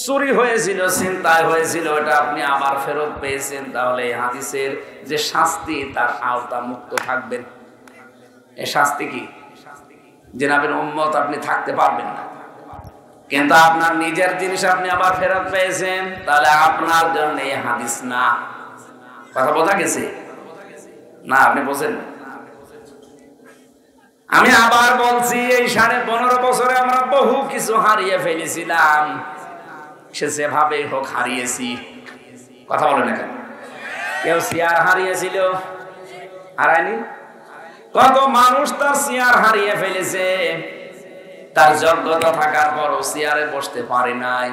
চুরি হয়েছিল, ছিনতাই হয়েছিল, এটা আপনি আবার ফেরত পেয়েছেন, তাহলে এই হাদিসের যে শাস্তি তার আওতা মুক্ত থাকবেন। এই শাস্তি কি? যে নবীর উম্মত আপনি থাকতে পারবেন না, কিন্তু আপনার নিজের জিনিস আপনি আবার ফেরত পেয়েছেন, তাহলে আপনার জন্য এই হাদিস না। কথা বোঝা গেছে না? আপনি বোঝেন? আমি আবার বলছি, এই ১৫.৫ বছরে আমরা বহু কিছু হারিয়ে ফেলেছিলাম, সে যেভাবে হোক হারিয়েছি। কথা বলে না কেন? কেউ চেয়ার হারিয়েছিল, হারায়নি? কত মানুষ তার চেয়ার হারিয়ে ফেলেছে, তার যোগ্যতা থাকার পরও চেয়ারে বসতে পারে নাই।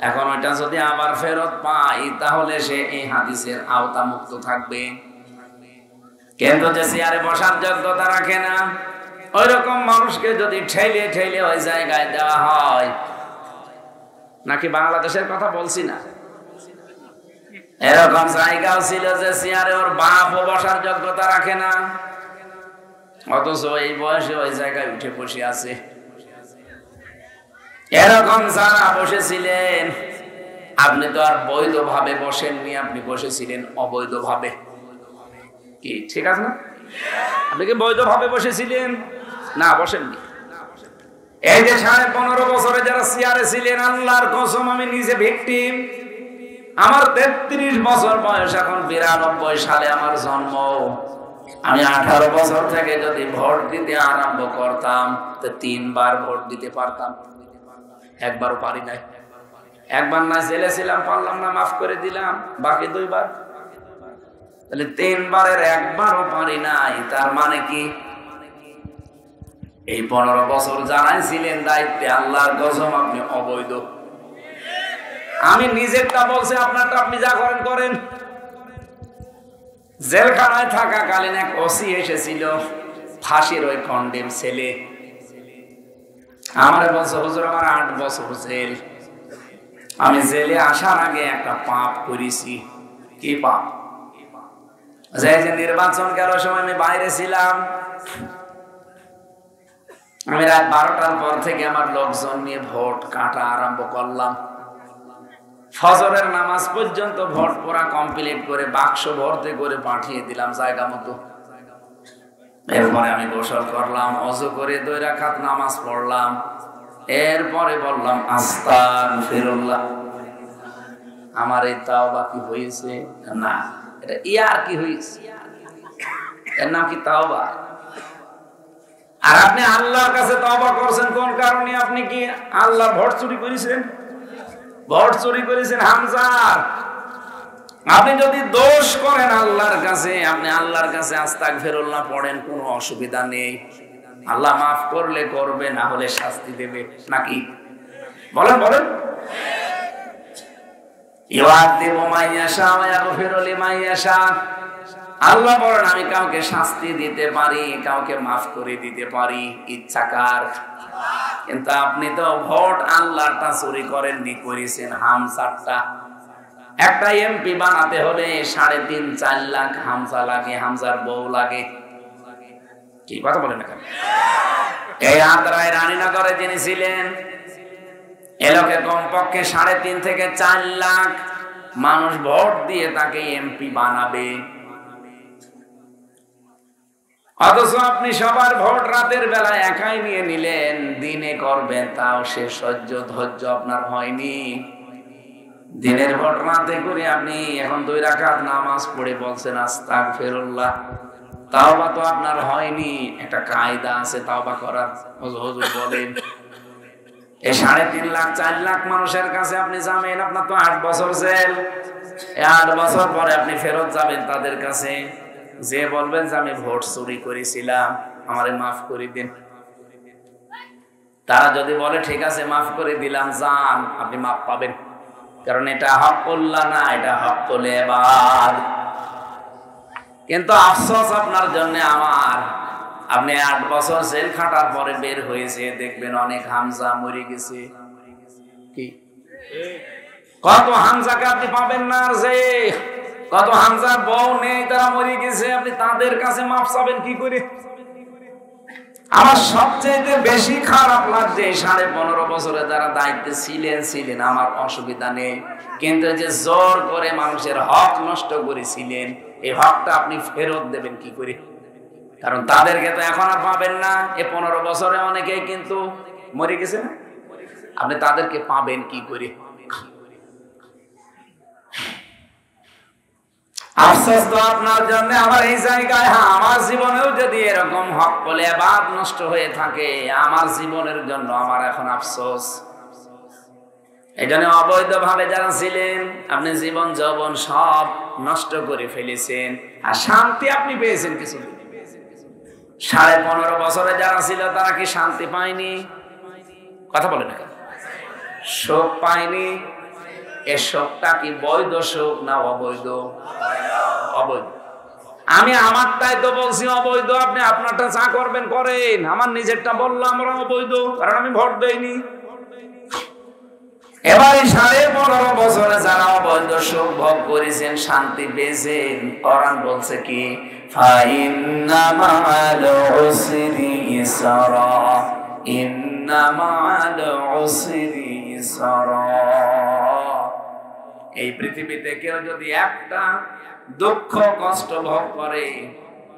এখন ওইটা যদি আবার ফেরত পাই, তাহলে সে এই হাদিসের আওতা মুক্ত থাকবে। কিন্তু যে চেয়ারে বসার যোগ্যতা রাখে না, ওই রকম মানুষকে যদি ঠেলে ঠেলে ওই জায়গায় দেওয়া হয়, নাকি বাংলাদেশের কথা বলছি না, এরকম জায়গাও ছিল যে চেয়ারে ওর বাপও বসার যোগ্যতা রাখে না, অথচ এই বয়সে ওই জায়গায় উঠে বসে আছে। এরকম যারা বসেছিলেন, আপনি তো আর বৈধভাবে বসেননি, আপনি বসেছিলেন অবৈধভাবে। কি ঠিক আছে না? আপনি কি বৈধভাবে বসেছিলেন? না, বসেননি। এই যে 15.5 বছরে যারা চেয়ারে ছিলেন, আল্লাহর কসম আমি নিজে ভিকটিম। আমার 33 বছর বয়স, এখন 92 সালে আমার জন্ম। আমি 18 বছর থেকে যদি ভোট দিতে আরম্ভ করতাম তো 3 বার ভোট দিতে পারতাম, একবারও পারি নাই। একবার না জেলে ছিলাম, পারলাম না, মাফ করে দিলাম, বাকি 2 বার। তাহলে 3 বারের একবারও পারি নাই। তার মানে কি এই 15 বছর যারাই ছিলেন দায়িত্বে, আল্লাহর কসম আপনি অবৈধ। আমি নিজেরটা বলছি, আপনারটা আপনি যা করেন করেন। জেলখানায় থাকাকালীন এক ওসি এসেছিল, ফাঁসির ওই কন্ডেম ছেলে। আমার বলছে, হুজুর আমার 8 বছর জেল। আমি জেলে আসার আগে একটা পাপ করেছি। কি পাপ? যে নির্বাচন গেল সময় আমি বাইরে ছিলাম, আমি রাত 12টার পর থেকে আমার লোকজন নিয়ে ভোট কাটা আরম্ভ করলাম। ফজরের নামাজ পর্যন্ত ভোট পড়া কমপ্লিট করে বাক্স ভর্তি করে পাঠিয়ে দিলাম জায়গা মতো। এরপরে আমি গোসল করলাম, ওযু করে 2 রাকাত নামাজ পড়লাম। এরপরে বললাম আস্তাগফিরুল্লাহ। আমার এই তাওবা কি হয়েছে? না, এটা ইয়ার কি হয়েছে, এর নাম কি তাওবা? আর আপনি আল্লাহর কাছে তওবা করছেন কোন কারণে? আপনি কি আল্লাহর ভোট চুরি করেছেন? ভোট চুরি করেছেন হামজার। আপনি যদি দোষ করেন আল্লাহর কাছে, আপনি আল্লাহর কাছে আস্তাগফিরুল্লাহ পড়েন, কোনো অসুবিধা নেই। আল্লাহ মাফ করলে করবে, না হলে শাস্তি দেবে, নাকি? বলেন বলেন। ইউআযিবু মান ইয়াশা ওয়া ইয়াগফিরু লিমান ইয়াশা। আল্লাহ বলেন আমি কাউকে শাস্তি দিতে পারি, কাউকে মাফ করে দিতে পারি, ইচ্ছা কার। কিন্তু আপনি তো ভোট আল্লাহরটা চুরি করেননি, করেছেন হামজারটা। একটা এমপি বানাতে হলে 3.5-4 লাখ হামজা লাগে, হামজার বউ লাগে। কি কথা বলেন না কেন? এই আদ্রায় রানীনগরে যিনি ছিলেন, এলোকে কমপক্ষে 3.5 থেকে 4 লাখ মানুষ ভোট দিয়ে তাকে এমপি বানাবে। অথচ আপনি সবার ভোট রাতের বেলা একাই নিয়ে নিলেন, দিনে করবেন তাও সে সহ্য ধৈর্য আপনার হয়নি। দিনের ভোট রাতে করে আপনি এখন 2 রাকাত নামাজ পড়ে বলছেন আস্তাগফিরুল্লাহ। তাওবা তো আপনার হয়নি। একটা কায়দা আছে তাওবা করার, হুজুর বলেন। এই 3.5 লাখ 4 লাখ মানুষের কাছে আপনি যাবেন, আপনার তো 8 বছর জেল। 8 বছর পরে আপনি ফেরত যাবেন তাদের কাছে, যে বলবেন যে আমি ভোট চুরি করেছিলাম, আমারে মাফ করে দিন। তারা যদি বলে ঠিক আছে মাফ করে দিলাম, যান, আপনি মাফ পাবেন। কারণ এটা হকুল্লাহ না, এটা হকুল ইবাদ। কিন্তু আফসোস আপনার জন্য আমার, আপনি 8 বছর জেল খাটার পরে বের হয়েছে, দেখবেন অনেক হামজা মরে গেছে। কি কত হামজাকে আপনি পাবেন না, যে কত হামজার বউ নেই, তারা মরে গেছে, আপনি তাদের কাছে মাফ চাবেন কি করে? আমার সবচেয়ে বেশি খারাপ লাগছে 15.5 বছরে যারা দায়িত্বে ছিলেন, আমার অসুবিধা নেই, কিন্তু যে জোর করে মানুষের হক নষ্ট করেছিলেন, এই হকটা আপনি ফেরত দেবেন কি করে? কারণ তাদেরকে তো এখন আর পাবেন না। এই 15 বছরে অনেকেই কিন্তু মরে গেছে না, আপনি তাদেরকে পাবেন কি করে? আফসোস তো আপনার জন্য আমার এই জায়গায়। হ্যাঁ, আমার জীবনেও যদি এরকম হক বলে বাদ নষ্ট হয়ে থাকে, আমার জীবনের জন্য আমার এখন আফসোস। এই জন্য অবৈধভাবে যারা ছিলেন, আপনি জীবন যৌবন সব নষ্ট করে ফেলেছেন, আর শান্তি আপনি পেয়েছেন কিছু। 15.5 বছরে যারা ছিল তারা কি শান্তি পায়নি? কথা বলে না, সুখ পায়নি। এ শোকটা কি বৈধ শোক না অবৈধ? অবৈধ। আমি আমারটাই তো বলছি অবৈধ, আপনি আপনারটা যা করবেন করেন। আমার নিজেরটা বললাম আমরা অবৈধ, কারণ আমি ভোট দেইনি। এবারে 15.5 বছরে যারা অবৈধ সুখ ভোগ করেছেন, শান্তি পেয়েছেন, কোরআন বলছে কি ফাইন্না মা'আল উসরি ইসরা, ইন্না মা'আল উসরি ইসরা। এই পৃথিবীতে কেউ যদি একটা দুঃখ কষ্ট ভোগ করে,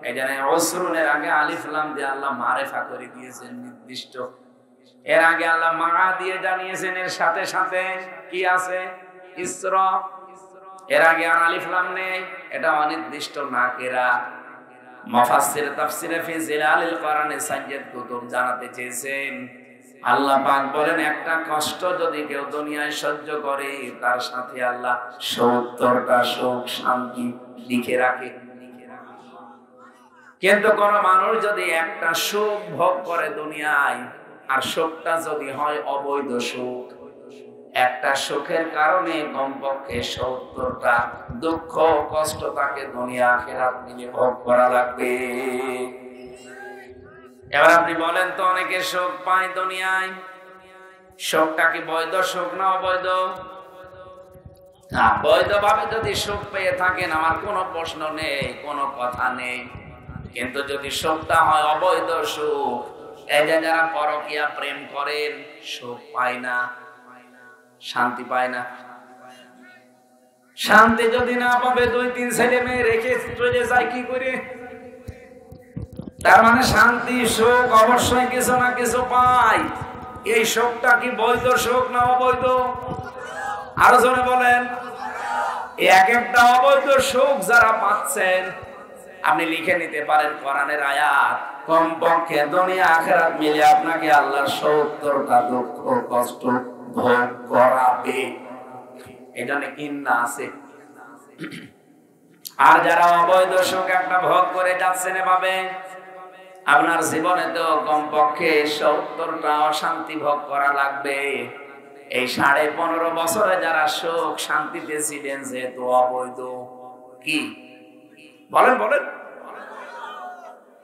এই জন্য উসরুনের আগে আলিফ লাম দিয়ে আল্লাহ মারেফা করে দিয়েছেন নির্দিষ্ট। এর আগে আল্লাহ মা দিয়ে জানিয়েছেন, এর সাথে সাথে কি আছে ইসরা। এর আগে আর আলিফ লাম নেই, এটা অনির্দিষ্ট নাকিরা। মুফাসসির তাফসিরে ফি জিলালিল কোরআনে সাইয়্যিদ কুতুব জানাতে চেয়েছেন, আল্লাহ পাক বলেন একটা কষ্ট যদি কেউ দুনিয়ায় সহ্য করে, তার সাথে আল্লাহ ৭০টা সুখ শান্তি লিখে রাখে। কিন্তু কোন মানুষ যদি একটা সুখ ভোগ করে দুনিয়ায়, আর সুখটা যদি হয় অবৈধ সুখ, একটা সুখের কারণে কমপক্ষে ৭০টা দুঃখ কষ্ট তাকে দুনিয়া আখিরাত মিলে ভোগ করা লাগবে। এবার আপনি বলেন তো, অনেকে সুখ পায় দুনিয়ায়, সুখটা কি বৈধ সুখ না অবৈধ? বৈধ ভাবে যদি সুখ পেয়ে থাকেন আমার কোনো প্রশ্ন নেই, কোনো কথা নেই। কিন্তু যদি সুখটা হয় অবৈধ সুখ, এই যে যারা পরকীয়া প্রেম করেন, সুখ পায় না, শান্তি পায় না। শান্তি যদি না পাবে, ২-৩ ছেলে মেয়ে রেখে চলে যায় কি করে? তার মানে শান্তি সুখ অবশ্যই কিছু না কিছু পায়। এই সুখটা কি বৈধ সুখ না অবৈধ? আরো জনে বলেন। এক একটা অবৈধ সুখ যারা পাচ্ছেন, আপনি লিখে নিতে পারেন কোরআনের আয়াত, কমপক্ষে দুনিয়া আখিরাত মিলে আপনাকে আল্লাহ ৭০টা দুঃখ কষ্ট ভোগ করাবে। এখানে ইন্না আছে। আর যারা অবৈধ সুখ একটা ভোগ করে যাচ্ছেন, এভাবে আপনার জীবনে তো কমপক্ষে ৭০টা অশান্তি ভোগ করা লাগবে। এই ১৫.৫ বছরে যারা সুখ শান্তিতে ছিলেন, যেহেতু অবৈধ, কি বলেন বলেন,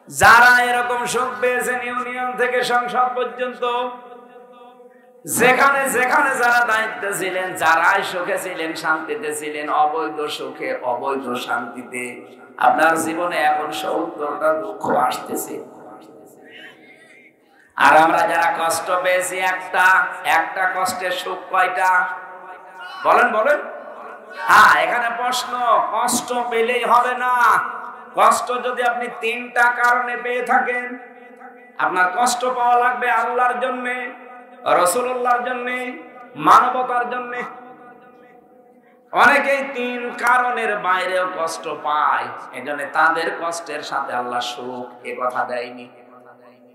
যারা এরকম সুখ পেয়েছেন ইউনিয়ন থেকে সংসদ পর্যন্ত, যেখানে যেখানে যারা দায়িত্বে ছিলেন, যারাই সুখে ছিলেন, শান্তিতে ছিলেন, অবৈধ সুখে অবৈধ শান্তিতে, আপনার জীবনে এখন ৭০টা দুঃখ আসতেছে। আর আমরা যারা কষ্ট পেয়েছি, একটা কষ্টের সুখ কয়টা বলেন বলেন? হ্যাঁ, এখানে প্রশ্ন, কষ্ট পেলেই হবে না। কষ্ট যদি আপনি ৩টা কারণে পেয়ে থাকেন, আপনার কষ্ট পাওয়া লাগবে আল্লাহর জন্য, রাসূলুল্লাহর জন্য, মানবতার জন্য। অনেকেই ৩ কারণের বাইরেও কষ্ট পায়, এজন্য তাদের কষ্টের সাথে আল্লাহ সুখ এ কথা দেয়নি।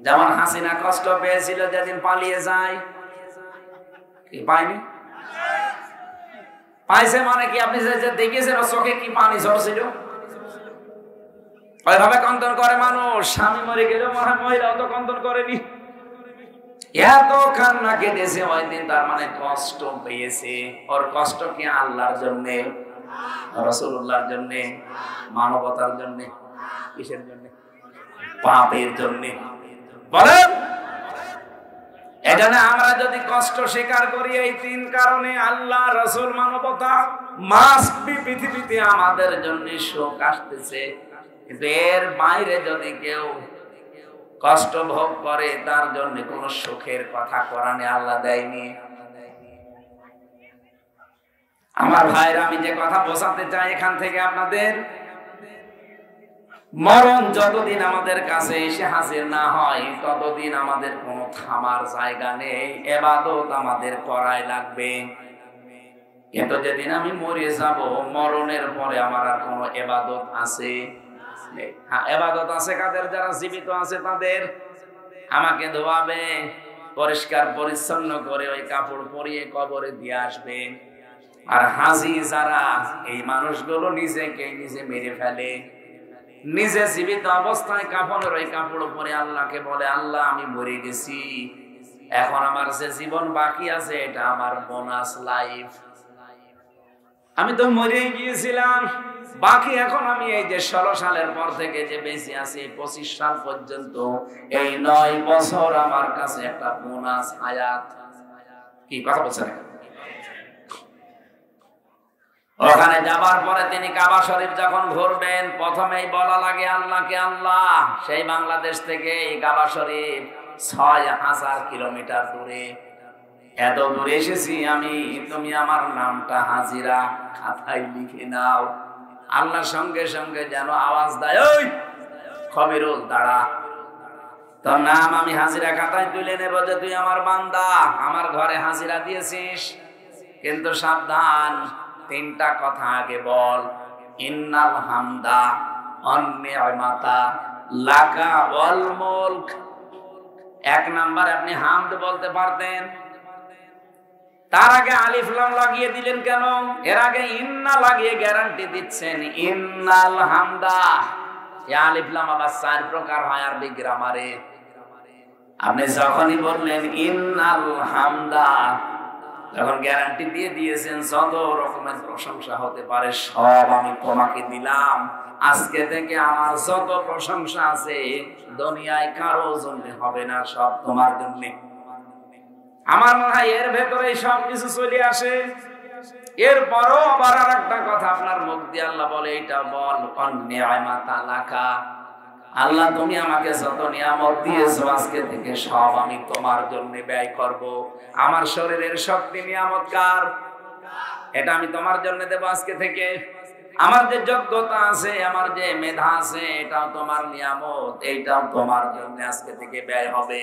যেমন হাসিনা কষ্ট পেয়েছিল যেদিন পালিয়ে যায়, কি পায়নি? পাইছে মানে কি? আপনি যে দেখেছেন ওর চোখে কি পানি ঝরছিল? ওইভাবে কন্দন করে মানুষ। স্বামী মরে গেল, মহিলাও তো কন্দন করেনি, এত কান্না কেটেছে ওই দিন। তার মানে কষ্ট পেয়েছে। ওর কষ্ট কি আল্লাহর জন্য, রাসূলুল্লাহর জন্য, মানবতার জন্য, কিসের জন্য? পাপের জন্য। বলেন, এজন্য আমরা যদি কষ্ট স্বীকার করি এই ৩ কারণে, আল্লাহ, রাসূল, মানবতা, মাস্ট বি পৃথিবীতে আমাদের জন্য সুখ আসতেছে। কিন্তু এর বাইরে যদি কেউ কষ্ট ভোগ করে, তার জন্য কোন সুখের কথা কোরআনে আল্লাহ দেয়নি। আমার ভাইরা, আমি যে কথা বোঝাতে চাই এখান থেকে আপনাদের, মরণ যতদিন আমাদের কাছে এসে হাজির না হয়, ততদিন আমাদের কোনো থামার জায়গা নেই। ইবাদত আমাদের করাই লাগবে। কিন্তু যেদিন আমি মরে যাব, মরণের পরে আমার আর কোনো ইবাদত আছে? হ্যাঁ, ইবাদত আছে কাদের? যারা জীবিত আছে তাদের। আমাকে ধোয়াবে, পরিষ্কার পরিচ্ছন্ন করে ওই কাপড় পরিয়ে কবরে দিয়ে আসবে। আর হাজি যারা, এই মানুষগুলো নিজেকে নিজে মেরে ফেলে। নিজে জীবিত অবস্থায় কাফনের ওই কাপড় পরে আল্লাহকে বলে, আল্লাহ আমি মরে গেছি, এখন আমার যে জীবন বাকি আছে এটা আমার বোনাস লাইফ। আমি তো মরেই গিয়েছিলাম, বাকি এখন আমি এই যে 16 সালের পর থেকে যে বেঁচে আছি 25 সাল পর্যন্ত, এই 9 বছর আমার কাছে একটা বোনাস হায়াত। কি কথা বলছেন? ওখানে যাবার পরে তিনি কাবা শরীফ যখন ঘুরবেন, প্রথমেই বলা লাগে আল্লাহকে আল্লাহ। সেই বাংলাদেশ থেকে এই কাবা শরীফ ৬,০০০ কিলোমিটার দূরে। এত দূরে এসেছি আমি, তুমি আমার নামটা হাজিরা খাতায় লিখে নাও। আল্লাহর সঙ্গে সঙ্গে যেন আওয়াজ দেয়, ওই খবিরুল দাঁড়া, তোর নাম আমি হাজিরা খাতায় তুলে নেব যে তুই আমার বান্দা, আমার ঘরে হাজিরা দিয়েছিস। কিন্তু সাবধান, ৩টা কথা আগে বল। ইন্নাল হামদা ওয়ান নি'মাতা লাকা ওয়াল মুলক। ১ নাম্বার আপনি হামদ বলতে পারতেন, তার আগে আলিফ লাম লাগিয়ে দিলেন কেন? এর আগে ইন্না লাগিয়ে গ্যারান্টি দিচ্ছেন ইন্নাল হামদা। এই আলিফ লাম আবার ৪ প্রকার হয় আরবি গ্রামারে। আপনি যখনই বললেন ইন্নাল হামদা, যখন গ্যারান্টি দিয়ে দিয়েছেন যত রকমের প্রশংসা হতে পারে সব আমি তোমাকে দিলাম। আজকে থেকে আমার যত প্রশংসা আছে দুনিয়ায় কারো জন্য হবে না, সব তোমার জন্য। আমার মনে হয় এর ভেতরে সবকিছু চলে আসে। এরপরও আবার আর একটা কথা আপনার মুখ দিয়ে আল্লাহ বলে, এটা বল নি'মাতা লাকা। আল্লাহ তুমি আমাকে যত নিয়ামত দিয়েছো আজকে থেকে সব আমি তোমার জন্য ব্যয় করব। আমার শরীরের শক্তি নিয়ামত কার? এটা আমি তোমার জন্য দেব আজকে থেকে। আমার যে যোগ্যতা আছে, আমার যে মেধা আছে, এটাও তোমার নিয়ামত, এইটাও তোমার জন্য আজকে থেকে ব্যয় হবে।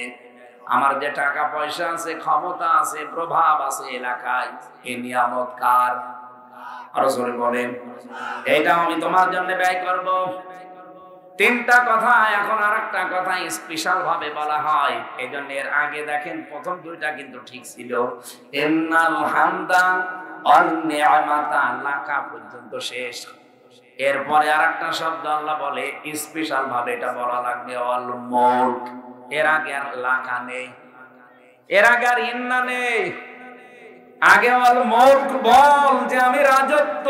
আমার যে টাকা পয়সা আছে, ক্ষমতা আছে, প্রভাব আছে এলাকায়, এই নিয়ামত কার? আরো জোরে বলেন, এইটাও আমি তোমার জন্য ব্যয় করব। ৩টা কথা। এখন আর একটা কথা স্পেশাল ভাবে বলা হয়, এই জন্য এর আগে দেখেন প্রথম 2টা কিন্তু ঠিক ছিল। ইন্নাল হামদা ওয়ান নি'মাতা লাকা পর্যন্ত শেষ। এরপরে আর একটা শব্দ আল্লাহ বলে স্পেশাল ভাবে, এটা বলা লাগবে ওয়াল মুলক। এর আগে আর লাকা নেই, এর আগে আর ইন্না নেই। আগে ওয়াল মুলক বল যে আমি রাজত্ব,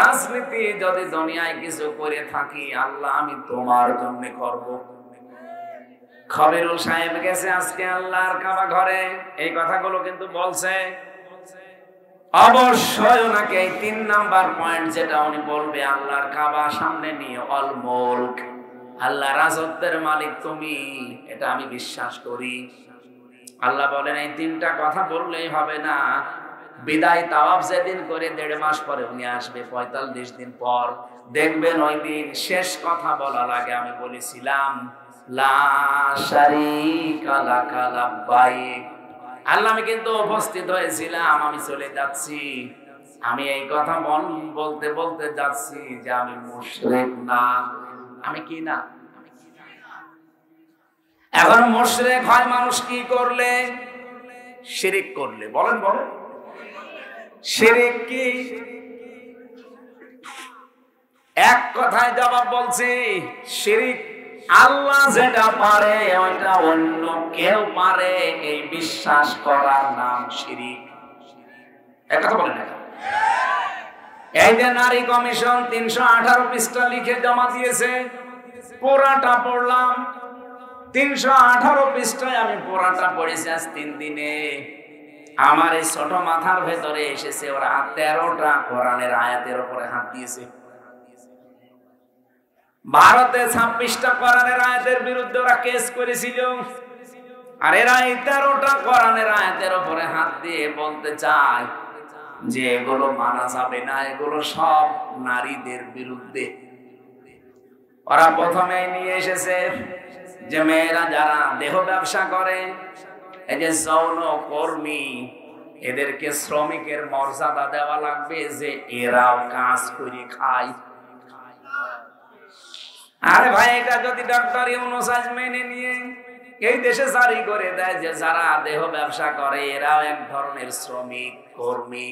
রাজনীতি যদি দুনিয়ায় কিছু করে থাকি আল্লাহ আমি তোমার জন্য করব। খবিরুল সাহেব গেছে আজকে আল্লাহর কাবা ঘরে, এই কথাগুলো কিন্তু বলছে। অবশ্যই ওনাকে এই ৩ নাম্বার পয়েন্ট যেটা উনি বলবে, আল্লাহর কাবা সামনে নিয়ে অল মুলক, আল্লাহ রাজত্বের মালিক তুমি, এটা আমি বিশ্বাস করি। আল্লাহ বলেন এই ৩টা কথা বললেই হবে না। বিদায় তাওয়াফ যেদিন করে ১.৫ মাস পরে উনি আসবে, ৪৫ দিন পর দেখবেন ওই দিন শেষ কথা বলা লাগে আমি বলেছিলাম লা শারীকা লাকা লাব্বাইক। আল্লাহ আমি কিন্তু উপস্থিত হয়েছিলাম, আমি চলে যাচ্ছি। আমি এই কথা বলতে বলতে যাচ্ছি যে আমি মুশরিক না। আমি কি না? এখন মুশরিক হয় মানুষ কি করলে? শিরিক করলে। বলেন বলেন, শিরিক কি? এক কথায় জবাব বলছি, শিরিক আল্লাহ যেটা পারে ওইটা অন্য কেউ পারে এই বিশ্বাস করার নাম শিরিক। এক কথা বলেন না? এই যে নারী কমিশন ৩১৮ পৃষ্ঠা লিখে জমা দিয়েছে, পুরাটা পড়লাম। ৩১৮ পৃষ্ঠায় আমি পুরাটা পড়েছি আজ ৩ দিনে। আমার এই ছোট মাথার ভেতরে এসেছে ওরা 13টা কোরআনের আয়াতের উপরে হাত দিয়েছে। ভারতে 26টা কোরআনের আয়াতের বিরুদ্ধে ওরা কেস করেছিল, আর এরা এই 13টা কোরআনের আয়াতের উপরে হাত দিয়ে বলতে চায় যে এগুলো মানা যাবে না, এগুলো সব নারীদের বিরুদ্ধে। ওরা প্রথমে নিয়ে এসেছে যে মেয়েরা যারা দেহ ব্যবসা করে, এই যে যৌন কর্মী, এদেরকে শ্রমিকের মর্যাদা দেওয়া লাগবে, যে এরাও কাজ করে খায়। আরে ভাই, এটা যদি ডক্টর ইউনূস আজ মেনে নিয়ে এই দেশে জারি করে দেয় যে যারা দেহ ব্যবসা করে এরাও এক ধরনের শ্রমিক কর্মী।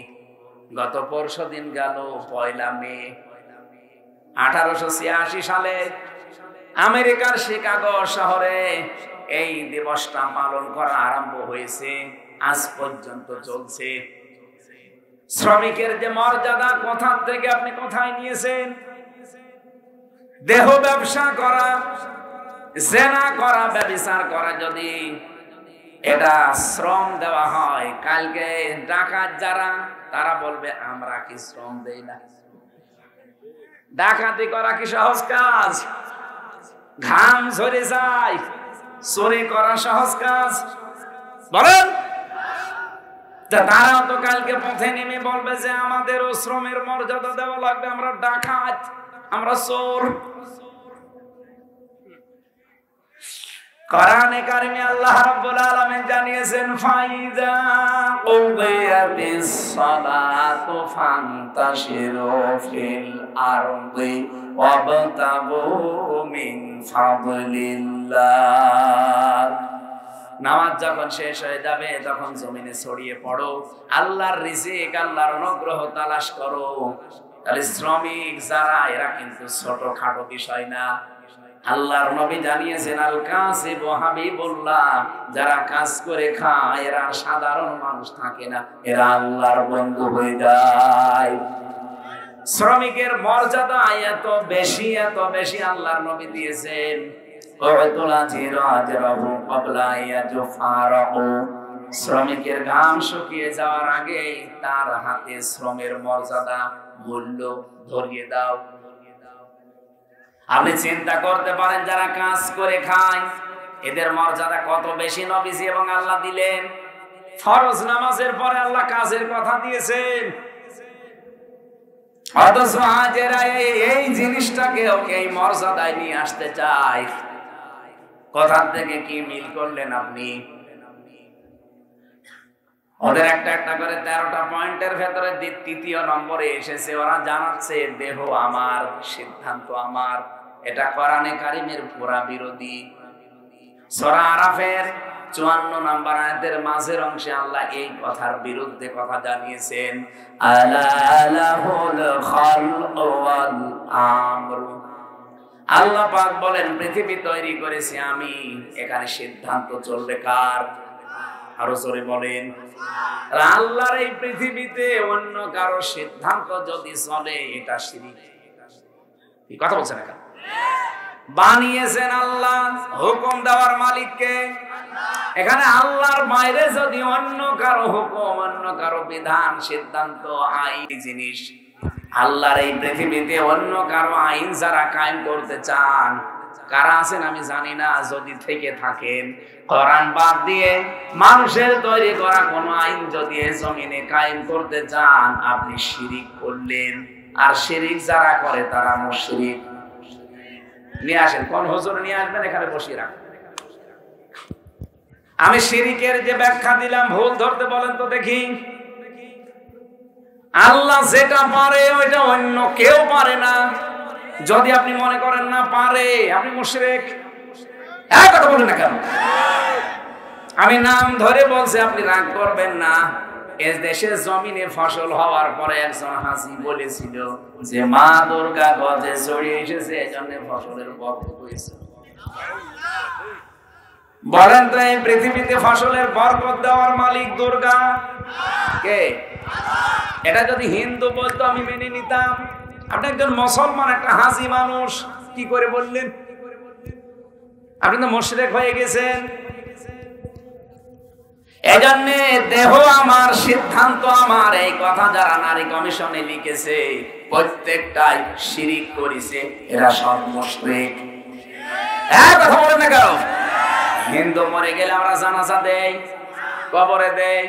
গত পরশু দিন গেল 1 মে 1886 সালে আমেরিকার শিকাগো শহরে এই দিবসটা পালন করা আরম্ভ হয়েছে, আজ পর্যন্ত চলছে। শ্রমিকের যে মর্যাদা কোথা থেকে আপনি কোথায় নিয়েছেন? দেহ ব্যবসা করা, জেনা করা, ব্যভিচার করা যদি এটা শ্রম দেওয়া হয়, কালকে ডাকাত যারা তারা বলবে আমরা কি শ্রম দেই না। ডাকাতি করা কি সহজ কাজ? ঘাম ঝরে যায়। চুরি করা সহজ কাজ? বলেন। তারাও তো কালকে পথে নেমে বলবে যে আমাদেরও শ্রমের মর্যাদা দেওয়া লাগবে, আমরা ডাকাত, আমরা চোর। কোরআনে কারিমে আল্লাহ রাব্বুল আলামিন জানিয়েছেন ফাইজা কুদিয়াতিস সালাতু ফান্তাশিরু ফিল আরদি ওয়াবতাগু মিন ফাদলিল্লাহ। নামাজ যখন শেষ হয়ে যাবে তখন জমিনে ছড়িয়ে পড়ো, আল্লাহর রিজিক, আল্লাহর অনুগ্রহ তালাশ করো। তাহলে শ্রমিক যারা এরা কিন্তু ছোটখাটো বিষয় না। আল্লাহর নবী জানিয়েছেন আল কাসিবু হাবিবুল্লাহ, যারা কাজ করে খায় এরা সাধারণ মানুষ থাকে না, এরা আল্লাহর বন্ধু হয়ে যায়। শ্রমিকের মর্যাদা এত বেশি, এত বেশি আল্লাহর নবী দিয়েছেন। শ্রমিকের ঘাম শুকিয়ে যাওয়ার আগে তার হাতে শ্রমের মর্যাদা, মূল্য ধরিয়ে দাও। আপনি চিন্তা করতে পারেন যারা কাজ করে খায় এদের মর্যাদা কত বেশি নবীজি এবং আল্লাহ দিলেন। ফরজ নামাজের পরে আল্লাহ কাজের কথা দিয়েছেন, অথচ হাজেরা এই জিনিসটাকে ওকে এই মর্যাদায় নিয়ে আসতে চায়। কথার থেকে কি মিল করলেন আপনি? ওদের একটা একটা করে 13টা পয়েন্টের ভেতরে তৃতীয় নম্বরে এসেছে, ওরা জানাচ্ছে দেহ আমার, সিদ্ধান্ত আমার। এটা কোরআনে কারিমের পুরা বিরোধী। সূরা আরাফের 54 নম্বর আয়াতের মাঝের অংশে আল্লাহ এই কথার বিরুদ্ধে কথা জানিয়েছেন, আলা লাহুল খালকু ওয়াল আমরু। আল্লাহ পাক বলেন পৃথিবী তৈরি করেছি আমি, এখানে সিদ্ধান্ত চলবে কার? আরো জোরে বলেন। আল্লাহর এই পৃথিবীতে অন্য কারো সিদ্ধান্ত যদি চলে এটা শিরক। কি কথা বলছেন? এখন বানিয়েছেন আল্লাহ, হুকুম দেওয়ার মালিককে। এখানে আল্লাহর বাইরে যদি অন্য কারো হুকুম, অন্য কারো বিধান, সিদ্ধান্ত, আইন জিনিস, আল্লাহর এই পৃথিবীতে অন্য কারো আইন যারা কায়েম করতে চান, কারা আছেন আমি জানি না, যদি থেকে থাকেন কোরআন বাদ দিয়ে মানুষের তৈরি করা কোন আইন যদি এই জমিনে কায়েম করতে চান, আপনি শিরিক করলেন। আর শিরিক যারা করে তারা মুশরিক। নিয়ে আসেন, কোন হুজুর নিয়ে আসবেন, এখানে বসিয়ে রাখবেন। আমি শিরিকের যে ব্যাখ্যা দিলাম ভুল ধরতে বলেন তো দেখি। আল্লাহ যেটা পারে ওইটা অন্য কেউ পারে না। যদি আপনি মনে করেন না পারে, আপনি মুশরিক। এক কথা বলেন না কেন? আমি নাম ধরে বলছি, আপনি রাগ করবেন না। এই দেশের জমিনে ফসল হওয়ার পরে একজন হাসি বলেছিল যে মা দুর্গা গজে ছড়িয়ে এসেছে, এজন্য ফসলের বরকত হয়েছে। বলেন তো এই পৃথিবীতে ফসলের বরকত দেওয়ার মালিক দুর্গা কে? এটা যদি হিন্দু বলতো আমি মেনে নিতাম। আপনি একজন মুসলমান, একটা হাজি মানুষ, কি করে বললেন? আপনি তো মুশরিক হয়ে গেছেন। এজন্য দেহ আমার, সিদ্ধান্ত আমার, এই কথা যারা নারী কমিশনে লিখেছে প্রত্যেকটাই শিরিক করেছে, এরা সব মুশরিক। এক কথা বলেন না কেন? হিন্দু মরে গেলে আমরা জানাজা দেই, কবরে দেই,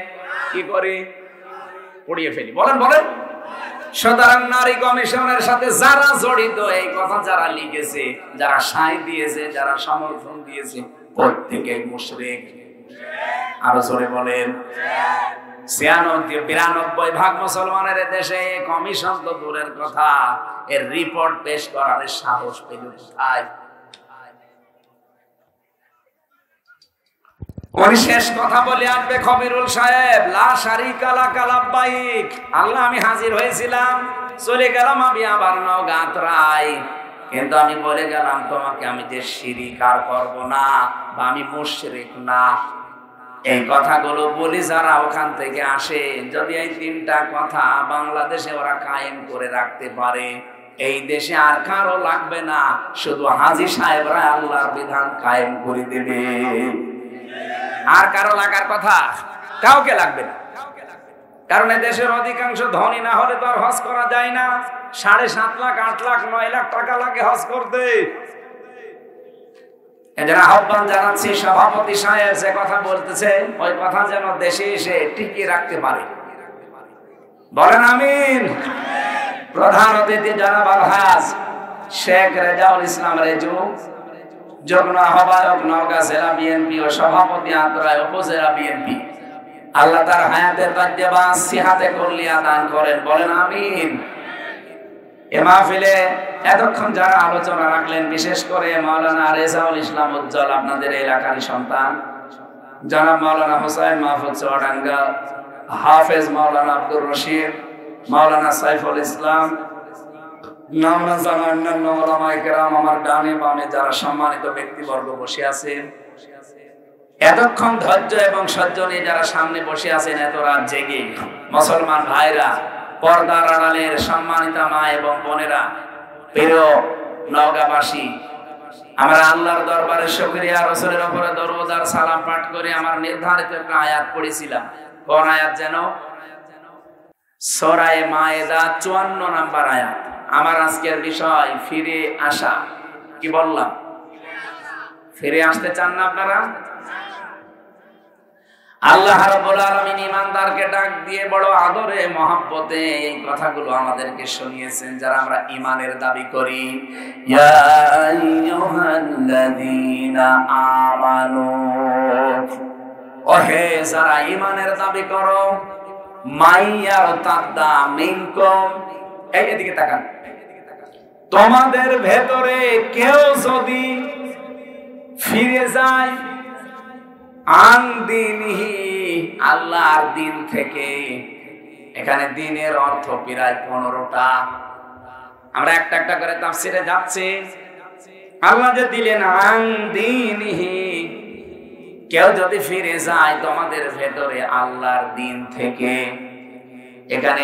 কি করি? পুড়িয়ে ফেলি। বলেন বলেন। সুতরাং নারী কমিশনের সাথে যারা জড়িত, এই কথা যারা লিখেছে, যারা সায় দিয়েছে, যারা সমর্থন দিয়েছে, প্রত্যেকেই মুশরিক। আরো জোরে বলেন। 92-93% মুসলমানের দেশে কমিশন তো দূরের কথা, এর রিপোর্ট পেশ করার সাহস পেল কোথায়? ওই শেষ কথা বলে আসবে খবিরুল সাহেব, লা শারিকা লাকা লাব্বাইক। আল্লাহ আমি হাজির হয়েছিলাম, চলে গেলাম আমি আবার নওগাঁতরাই, কিন্তু আমি বলে গেলাম তোমাকে আমি যে শিরিক আর করব না, বা আমি মুশরিক না। এই কথাগুলো বলি যারা ওখান থেকে আসে, যদি এই 3টা কথা বাংলাদেশে ওরা কায়েম করে রাখতে পারে, এই দেশে আর কারো লাগবে না, শুধু হাজী সাহেবরা আল্লাহর বিধান কায়েম করে দেবে। আর কারো লাগার কথা? কাউকে লাগবে না। কারণ দেশের অধিকাংশ ধনী না হলে তো আর হজ করা যায় না। 7.5 লাখ 8 লাখ 9 লাখ টাকা লাগে হজ করতে। এজন্য আহ্বান জানাচ্ছি, সভাপতি সাহেব যে কথা বলতেছে ওই কথা যেন দেশে এসে টিকিয়ে রাখতে পারে। বলেন আমিন। প্রধান অতিথি জনাব আলহাজ শেখ রেজাউল ইসলাম রেজু, যুগ্ম আহ্বায়ক নওগাঁ জেলা বিএনপি ও সভাপতি আত্রাই উপজেলা বিএনপি, আল্লাহ তার হায়াতের তাজ্জেবাস সিহাতে কুল্লিয়া দান করেন। বলেন আমিন। এ মাহফিলে এতক্ষণ যারা আলোচনা রাখলেন, বিশেষ করে মাওলানা রেজাউল ইসলাম উজ্জ্বল, আপনাদের এলাকারই সন্তান, জনাব মাওলানা হোসেন মাহফুজ চুয়াডাঙ্গা, হাফেজ মাওলানা আব্দুর রশিদ, মাওলানা সাইফুল ইসলাম, নামনা জানা অন্যান্য ওলামায়ে কেরাম, আমার ডানে বামে যারা সম্মানিত ব্যক্তিবর্গ বসে আছেন, এতক্ষণ ধৈর্য এবং সহ্য নিয়ে যারা সামনে বসে আছেন, এত রাত জেগে মুসলমান ভাইরা, পর্দার আড়ালের সম্মানিতা মা এবং বোনেরা, প্রিয় নওগাঁবাসী, আমরা আল্লাহর দরবারে শুকরিয়া, রাসূলের উপরে দরুদ আর সালাম পাঠ করে আমার নির্ধারিত একটা আয়াত পড়েছিলাম। কোন আয়াত যেন? সূরা মায়েদা 54 নম্বর আয়াত। আমার আজকের বিষয় ফিরে আসা। কি বললাম? ফিরে আসতে চান না আপনারা? আল্লাহ রাব্বুল আলামিন ঈমানদারকে ডাক দিয়ে বড় আদরে মহব্বতে এই কথাগুলো আমাদেরকে শুনিয়েছেন, যারা আমরা ঈমানের দাবি করি। ইয়া আইয়ুহাল্লাযীনা আমানু, ওহে যারা ঈমানের দাবি করো, মাইয়ারতাদ্দা মিনকুম, এদিকে তাকান, তোমাদের ভেতরে কেউ যদি ফিরে যায় আন দীনিহি, আল্লাহর দিন থেকে। এখানে দিনের অর্থ প্রায় 15টা। আমরা একটা একটা করে তাফসীরে যাচ্ছি। আল্লাহ যে দিলেন আন দীনিহি, কেউ যদি ফিরে যায় তোমাদের ভেতরে আল্লাহর দিন থেকে। এখানে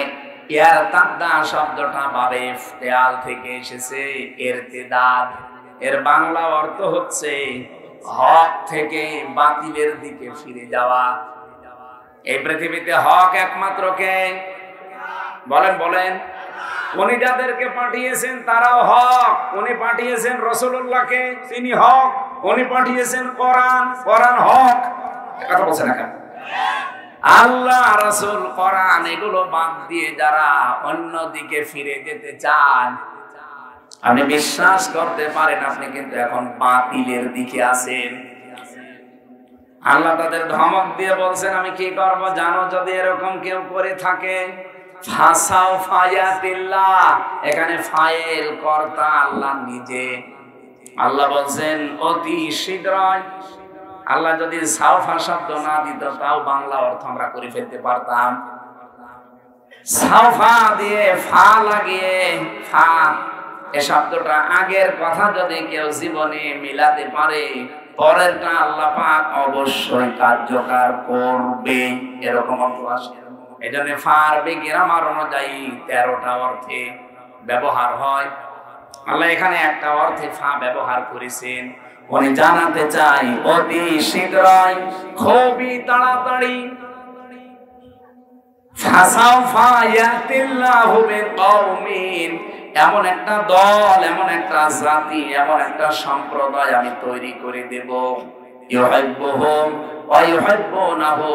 ইয়ারতাদ্দা শব্দটা বাবে ইফতিআল থেকে এসেছে, ইরতিদাদ। এর বাংলা অর্থ হচ্ছে হক থেকে বাতিলের দিকে ফিরে যাওয়া। এই পৃথিবীতে হক একমাত্র কে? বলেন বলেন। উনি যাদেরকে পাঠিয়েছেন তারাও হক। উনি পাঠিয়েছেন রাসূলুল্লাহকে, তিনি হক। উনি পাঠিয়েছেন কোরআন, কোরআন হক। কথা বলছেন না কেন? আল্লাহ, রাসূল, কোরআন এগুলো বাদ দিয়ে যারা অন্য দিকে ফিরে যেতে চান, আপনি বিশ্বাস করতে পারেন আপনি কিন্তু এখন বাতিলের দিকে আছেন। আল্লাহ তাদের ধমক দিয়ে বলছেন, আমি কি করব জানো? যদি এরকম কেউ করে থাকে, ফাসাও ফায়াতিল্লাহ, এখানে ফাইল কর্তা আল্লাহ নিজে। আল্লাহ বলছেন অতি শীঘ্রই। আল্লাহ যদি সাউফা শব্দ না দিত তাও বাংলা অর্থ আমরা করে ফেলতে পারতাম। সাউফা দিয়ে ফা লাগিয়ে, ফা এই শব্দটা আগের কথা যদি কেউ জীবনে মিলাতে পারে, পরেরটা আল্লাহ পাক অবশ্যই কার্যকর করবে, এরকম অর্থ আসে। এই জন্য ফারবি গ্রামার অনুযায়ী 13টা অর্থে ব্যবহার হয়। আল্লাহ এখানে একটা অর্থে ফা ব্যবহার করেছেন। উনি জানাতে চাই অতি শীঘ্রই, খুবই তাড়াতাড়ি। ফাসাউফা ইয়াতিল্লাহু বিকওমিন, এমন একটা দল, এমন একটা জাতি, এমন একটা সম্প্রদায় আমি তৈরি করে দেব, ইউহিব্বুহুম ওয়া ইউহিব্বুনাহু,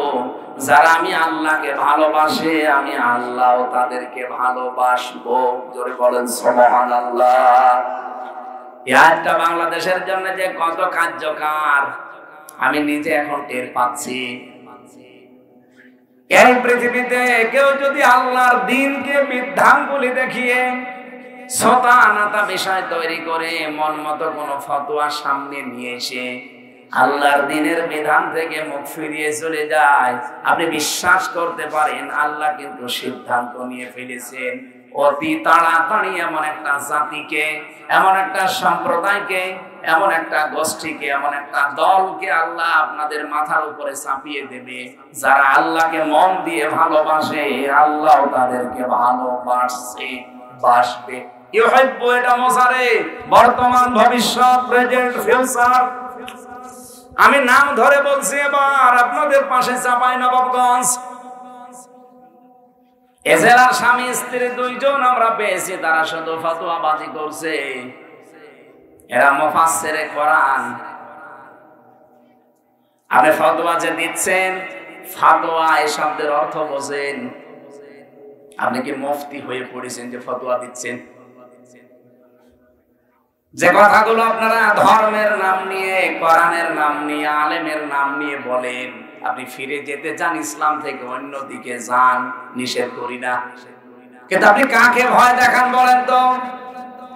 যারা আমি আল্লাহকে ভালোবাসে, আমি আল্লাহও তাদেরকে ভালোবাসবো। জোরে বলেন সুবহানাল্লাহ। এটা বাংলাদেশের জন্য যে কত কার্যকর আমি নিজে এখন টের পাচ্ছি। এই পৃথিবীতে কেউ যদি আল্লাহর দ্বীনকে বিধানগুলি দেখিয়ে শতানাতা বিষয় তৈরি করে মন মতো কোন ফতোয়া সামনে নিয়ে এসে আল্লাহর দ্বীনের বিধান থেকে মুখ ফিরিয়ে চলে যায়, আপনি বিশ্বাস করতে পারেন আল্লাহ কিন্তু সিদ্ধান্ত নিয়ে ফেলেছেন অতি তাড়াতাড়ি এমন একটা জাতিকে, এমন একটা সম্প্রদায়কে, এমন একটা গোষ্ঠীকে, এমন একটা দলকে আল্লাহ আপনাদের মাথার উপরে চাপিয়ে দেবে, যারা আল্লাহকে মন দিয়ে ভালোবাসে, আল্লাহ তাদেরকে ভালোবাসে, বাসবে। ইউহিব্বু, এটা মুসারে, বর্তমান, ভবিষ্যৎ, প্রেজেন্ট, ফিউচার। আমি নাম ধরে বলছি, এবার আপনাদের পাশে চাঁপাইনবাবগঞ্জ এ জেলার স্বামী স্ত্রী 2 জন আমরা পেয়েছি, তারা শুধু ফতোয়াবাজি করছে। এরা মুফাসসিরে কোরআন। আপনি ফতোয়া যে দিচ্ছেন, ফতোয়া এই শব্দের অর্থ বোঝেন? আপনি কি মুফতি হয়ে পড়েছেন যে ফতোয়া দিচ্ছেন? যে কথাগুলো আপনারা ধর্মের নাম নিয়ে, কোরআনের নাম নিয়ে, আলেমের নাম নিয়ে বলেন, আপনি ফিরে যেতে চান ইসলাম থেকে অন্যদিকে যান, নিষেধ করি না। কিন্তু আপনি কাকে ভয় দেখান বলেন তো?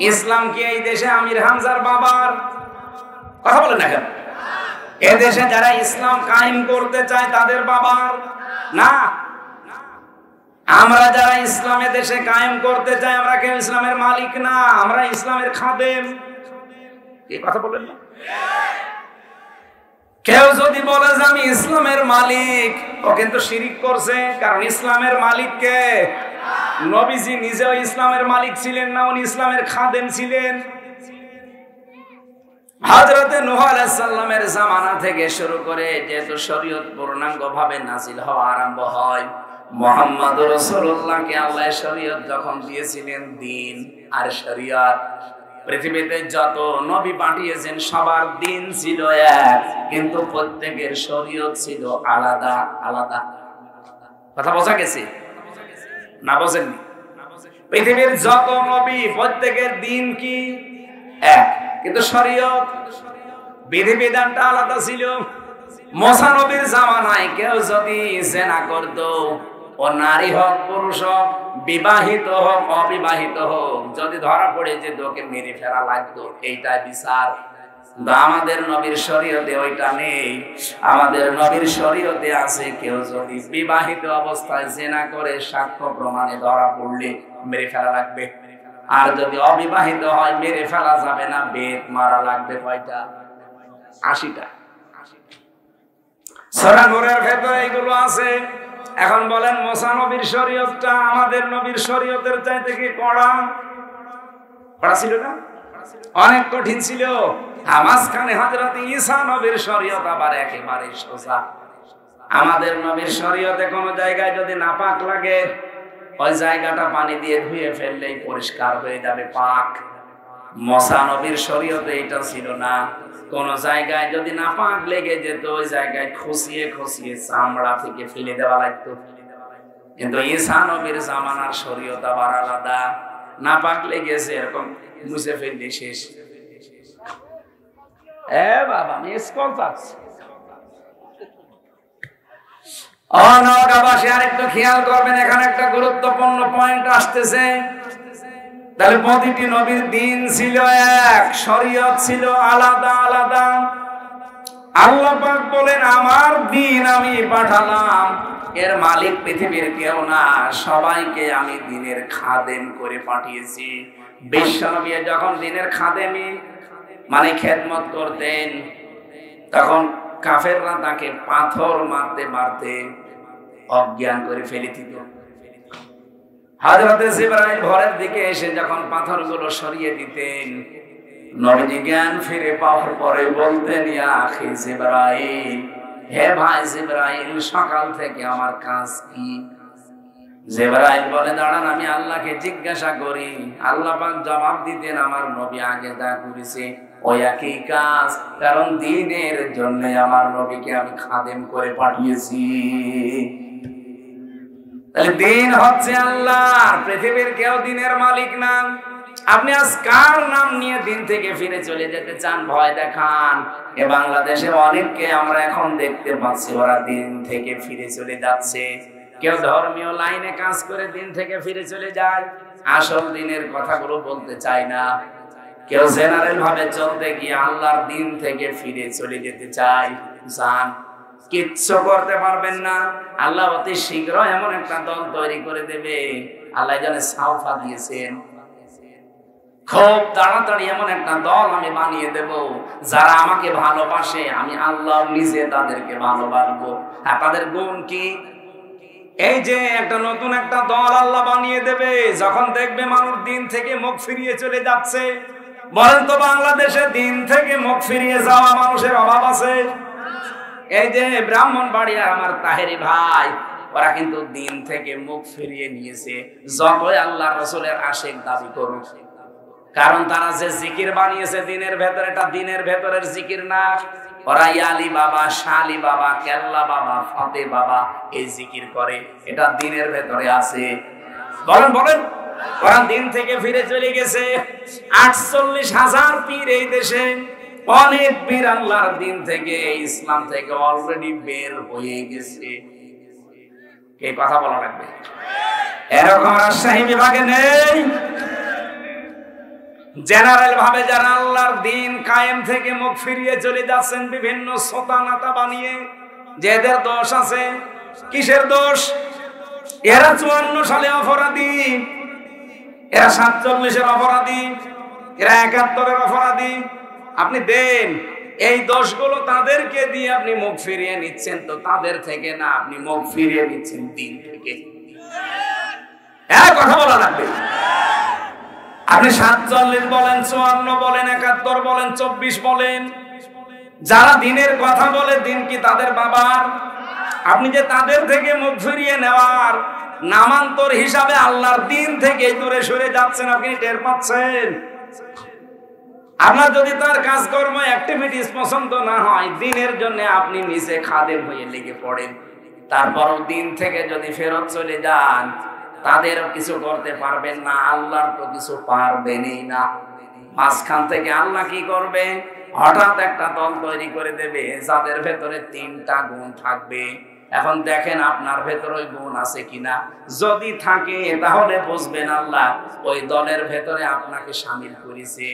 ইসলাম কি এই দেশে আমির হামজার বাবার? কথা বলেন না কেন? এ দেশে যারা ইসলাম কায়েম করতে চায় তাদের বাবার না। আমরা যারা ইসলামে দেশে কায়েম করতে চাই, আমরা কেউ ইসলামের মালিক না, আমরা ইসলামের খাদেম। এই কথা বলেন না? কেউ যদি বলে যে আমি ইসলামের মালিক, ও কিন্তু শিরিক করছে। কারণ ইসলামের মালিক কে? নবীজি নিজেও ইসলামের মালিক ছিলেন না, উনি ইসলামের খাদেম ছিলেন। হযরতে নূহ আলাইহিস সালামের জামানা থেকে শুরু করে যেহেতু শরীয়ত পূর্ণাঙ্গ ভাবে নাযিল হওয়া আরম্ভ হয়, মুহাম্মদ রাসূলুল্লাহকে আল্লাহ শরীয়ত যখন দিয়েছিলেন, দিন আর শরীয়ত, পৃথিবীতে যত নবী পাঠিয়েছেন সবার দিন ছিল এক, কিন্তু প্রত্যেকের শরীয়ত ছিল আলাদা আলাদা। কথা বোঝা গেছে না? বোঝেননি? পৃথিবীর যত নবী প্রত্যেকের দিন কি এক, কিন্তু শরীয়ত বিধিবিধানটা আলাদা ছিল। মুসা নবীর জামানায় কেউ যদি জিনা করত, ও নারী হোক পুরুষ হোক, বিবাহিত হোক অবিবাহিত হোক, যদি ধরা পড়ে যেত ওকে মেরে ফেলা লাগতো, এইটাই বিচার। আমাদের নবীর শরীয়তে ওইটা নেই। আমাদের নবীর শরীয়তে আছে কেউ যদি বিবাহিত অবস্থায় জিনা করে সাক্ষ্য প্রমাণে ধরা পড়লে মেরে ফেলা লাগবে। আর যদি অবিবাহিত হয় মেরে ফেলা যাবে না, বেত মারা লাগবে। কয়টা? 80টা। সূরা নূরের ভেতরে এগুলো আছে। এখন বলেন, মুসা নবীর শরীয়তটা আমাদের নবীর শরীয়তের চাইতে কি কড়া? কড়া ছিল না? অনেক কঠিন ছিল। মাঝখানে হযরত ঈসা নবীর শরীয়ত আবার একেবারে সোজা। আমাদের নবীর শরীয়তে কোনো জায়গায় যদি নাপাক লাগে, ওই জায়গাটা পানি দিয়ে ধুয়ে ফেললেই পরিষ্কার হয়ে যাবে, পাক। মুসা নবীর শরীয়তে এটা ছিল না। কোন জায়গায় যদি নাপাক লেগে যেত, ওই জায়গায় খসিয়ে খসিয়ে চামড়া থেকে ফেলে দেওয়া লাগতো। কিন্তু ঈসা নবীর জামানার শরীয়ত আবার আলাদা। নাপাক লেগেছে এরকম মুছে ফেললে শেষ। বাবা, আমি স্কুল পাচ্ছি। নওগাঁবাসী আরেকটু খেয়াল করবেন, এখানে একটা গুরুত্বপূর্ণ পয়েন্ট আসতেছে। তাহলে প্রতিটি নবীর দিন ছিল এক, শরীয়ত ছিল আলাদা আলাদা। আল্লাহ পাক বলেন, আমার দিন আমি পাঠালাম, এর মালিক পৃথিবীর কেউ না, সবাইকে আমি দিনের খাদেম করে পাঠিয়েছি। বিশ্বনবী যখন দিনের খাদেমি মানে খেদমত করতেন, তখন কাফেররা তাকে পাথর মারতে মারতে অজ্ঞান করে ফেলে দিত। হযরত জিবরাইল ভোরের দিকে এসে যখন পাথরগুলো সরিয়ে দিতেন, নবীজি জ্ঞান ফিরে পাওয়ার পরে বলতেন, ইয়া আখি জিবরাইল, হে ভাই জিবরাইল, সকাল থেকে আমার কাজ কি? জিবরাইল বলে, দাঁড়ান আমি আল্লাহকে জিজ্ঞাসা করি। আল্লাহ পাক জবাব দিতেন, আমার নবী আগে যা করেছে ওই একই কাজ, কারণ দ্বীনের জন্য আমার নবীকে আমি খাদেম করে পাঠিয়েছি। তাহলে দিন হচ্ছে আল্লাহর, পৃথিবীর কেউ দিনের মালিক না। আপনি আজ কার নাম নিয়ে দিন থেকে ফিরে চলে যেতে চান? ভয় দেখান। এ বাংলাদেশে অনেককে আমরা এখন দেখতে পাচ্ছি, ওরা দিন থেকে ফিরে চলে যাচ্ছে। কেউ ধর্মীয় লাইনে কাজ করে দিন থেকে ফিরে চলে যায়, আসল দিনের কথাগুলো বলতে চায় না। কেউ জেনারেল ভাবে চলতে গিয়ে আল্লাহর দিন থেকে ফিরে চলে যেতে চায়। যান, কিচ্ছু করতে পারবেন না। আল্লাহ অতি শীঘ্র এমন একটা দল তৈরি করে দেবে। আল্লাহ জানে সাউফা দিয়েছেন, খুব তাড়াতাড়ি এমন একটা দল আমি বানিয়ে দেব, যারা আমাকে ভালোবাসে, আমি আল্লাহ নিজে তাদেরকে ভালোবাসবো। আর তাদের গুণ কি? এই যে একটা নতুন একটা দল আল্লাহ বানিয়ে দেবে, যখন দেখবে মানুষ দিন থেকে মুখ ফিরিয়ে চলে যাচ্ছে। বলেন তো, বাংলাদেশে দিন থেকে মুখ ফিরিয়ে যাওয়া মানুষের অভাব আছে? এই যে ব্রাহ্মণবাড়িয়া আমার তাহেরি ভাই, ওরা কিন্তু দিন থেকে মুখ ফিরিয়ে নিয়েছে, যতই আল্লাহ রাসূলের আশিক দাবি করুক। কারণ তারা যে জিকির বানিয়েছে দিনের ভেতরে, এটা দিনের ভেতরের জিকির না। ওরা ইয়ালি বাবা, শালি বাবা, কেল্লা বাবা, ফতে বাবা এই জিকির করে, এটা দিনের ভেতরে আছে। বলেন বলেন, ওরা দিন থেকে ফিরে চলে গেছে। 48,000 পীর এই দেশে, অনেক পীর আল্লাহর দিন থেকে, ইসলাম থেকে অলরেডি বের হয়ে গেছে। এই কথা বলা লাগবে। এরকম রাজশাহী বিভাগে নেই। জেনারেল ভাবে যারা আল্লাহর দিন কায়েম থেকে মুখ ফিরিয়ে চলে যাচ্ছেন বিভিন্ন সোতানাতা বানিয়ে, যে এদের দোষ আছে। কিসের দোষ? এরা 54 সালে অপরাধী, এরা 47-এর অপরাধী, এরা 71-এর অপরাধী। আপনি দেন এই দোষগুলো তাদেরকে দিয়ে আপনি মুখ ফিরিয়ে নিচ্ছেন, তো তাদের থেকে না, আপনি মুখ ফিরিয়ে নিচ্ছেন দিন থেকে। কথা বলা লাগবে। আপনি 47 বলেন, 54 বলেন, 71 বলেন, 24 বলেন, যারা দিনের কথা বলে দিন কি তাদের বাবার? আপনি যে তাদের থেকে মুখ ফিরিয়ে নেওয়ার নামান্তর হিসাবে আল্লাহর দিন থেকে দূরে সরে যাচ্ছেন, আপনি টের পাচ্ছেন? আপনার যদি তার কাজকর্ম অ্যাক্টিভিটিস পছন্দ না হয়, দিনের জন্য আপনি নিচে খাদেম হয়ে লেগে পড়েন, তারপরও দিন থেকে যদি ফেরত চলে যান, তাদেরও কিছু করতে পারবেন না, আল্লাহর তো কিছু পারবেনই না। মাঝখান থেকে আল্লাহ কি করবে? হঠাৎ একটা দল তৈরি করে দেবে, যাদের ভেতরে 3টা গুণ থাকবে। এখন দেখেন আপনার ভেতরে ওই গুণ আছে কিনা। যদি থাকে তাহলে বুঝবেন আল্লাহ ওই দলের ভেতরে আপনাকে শামিল করেছে।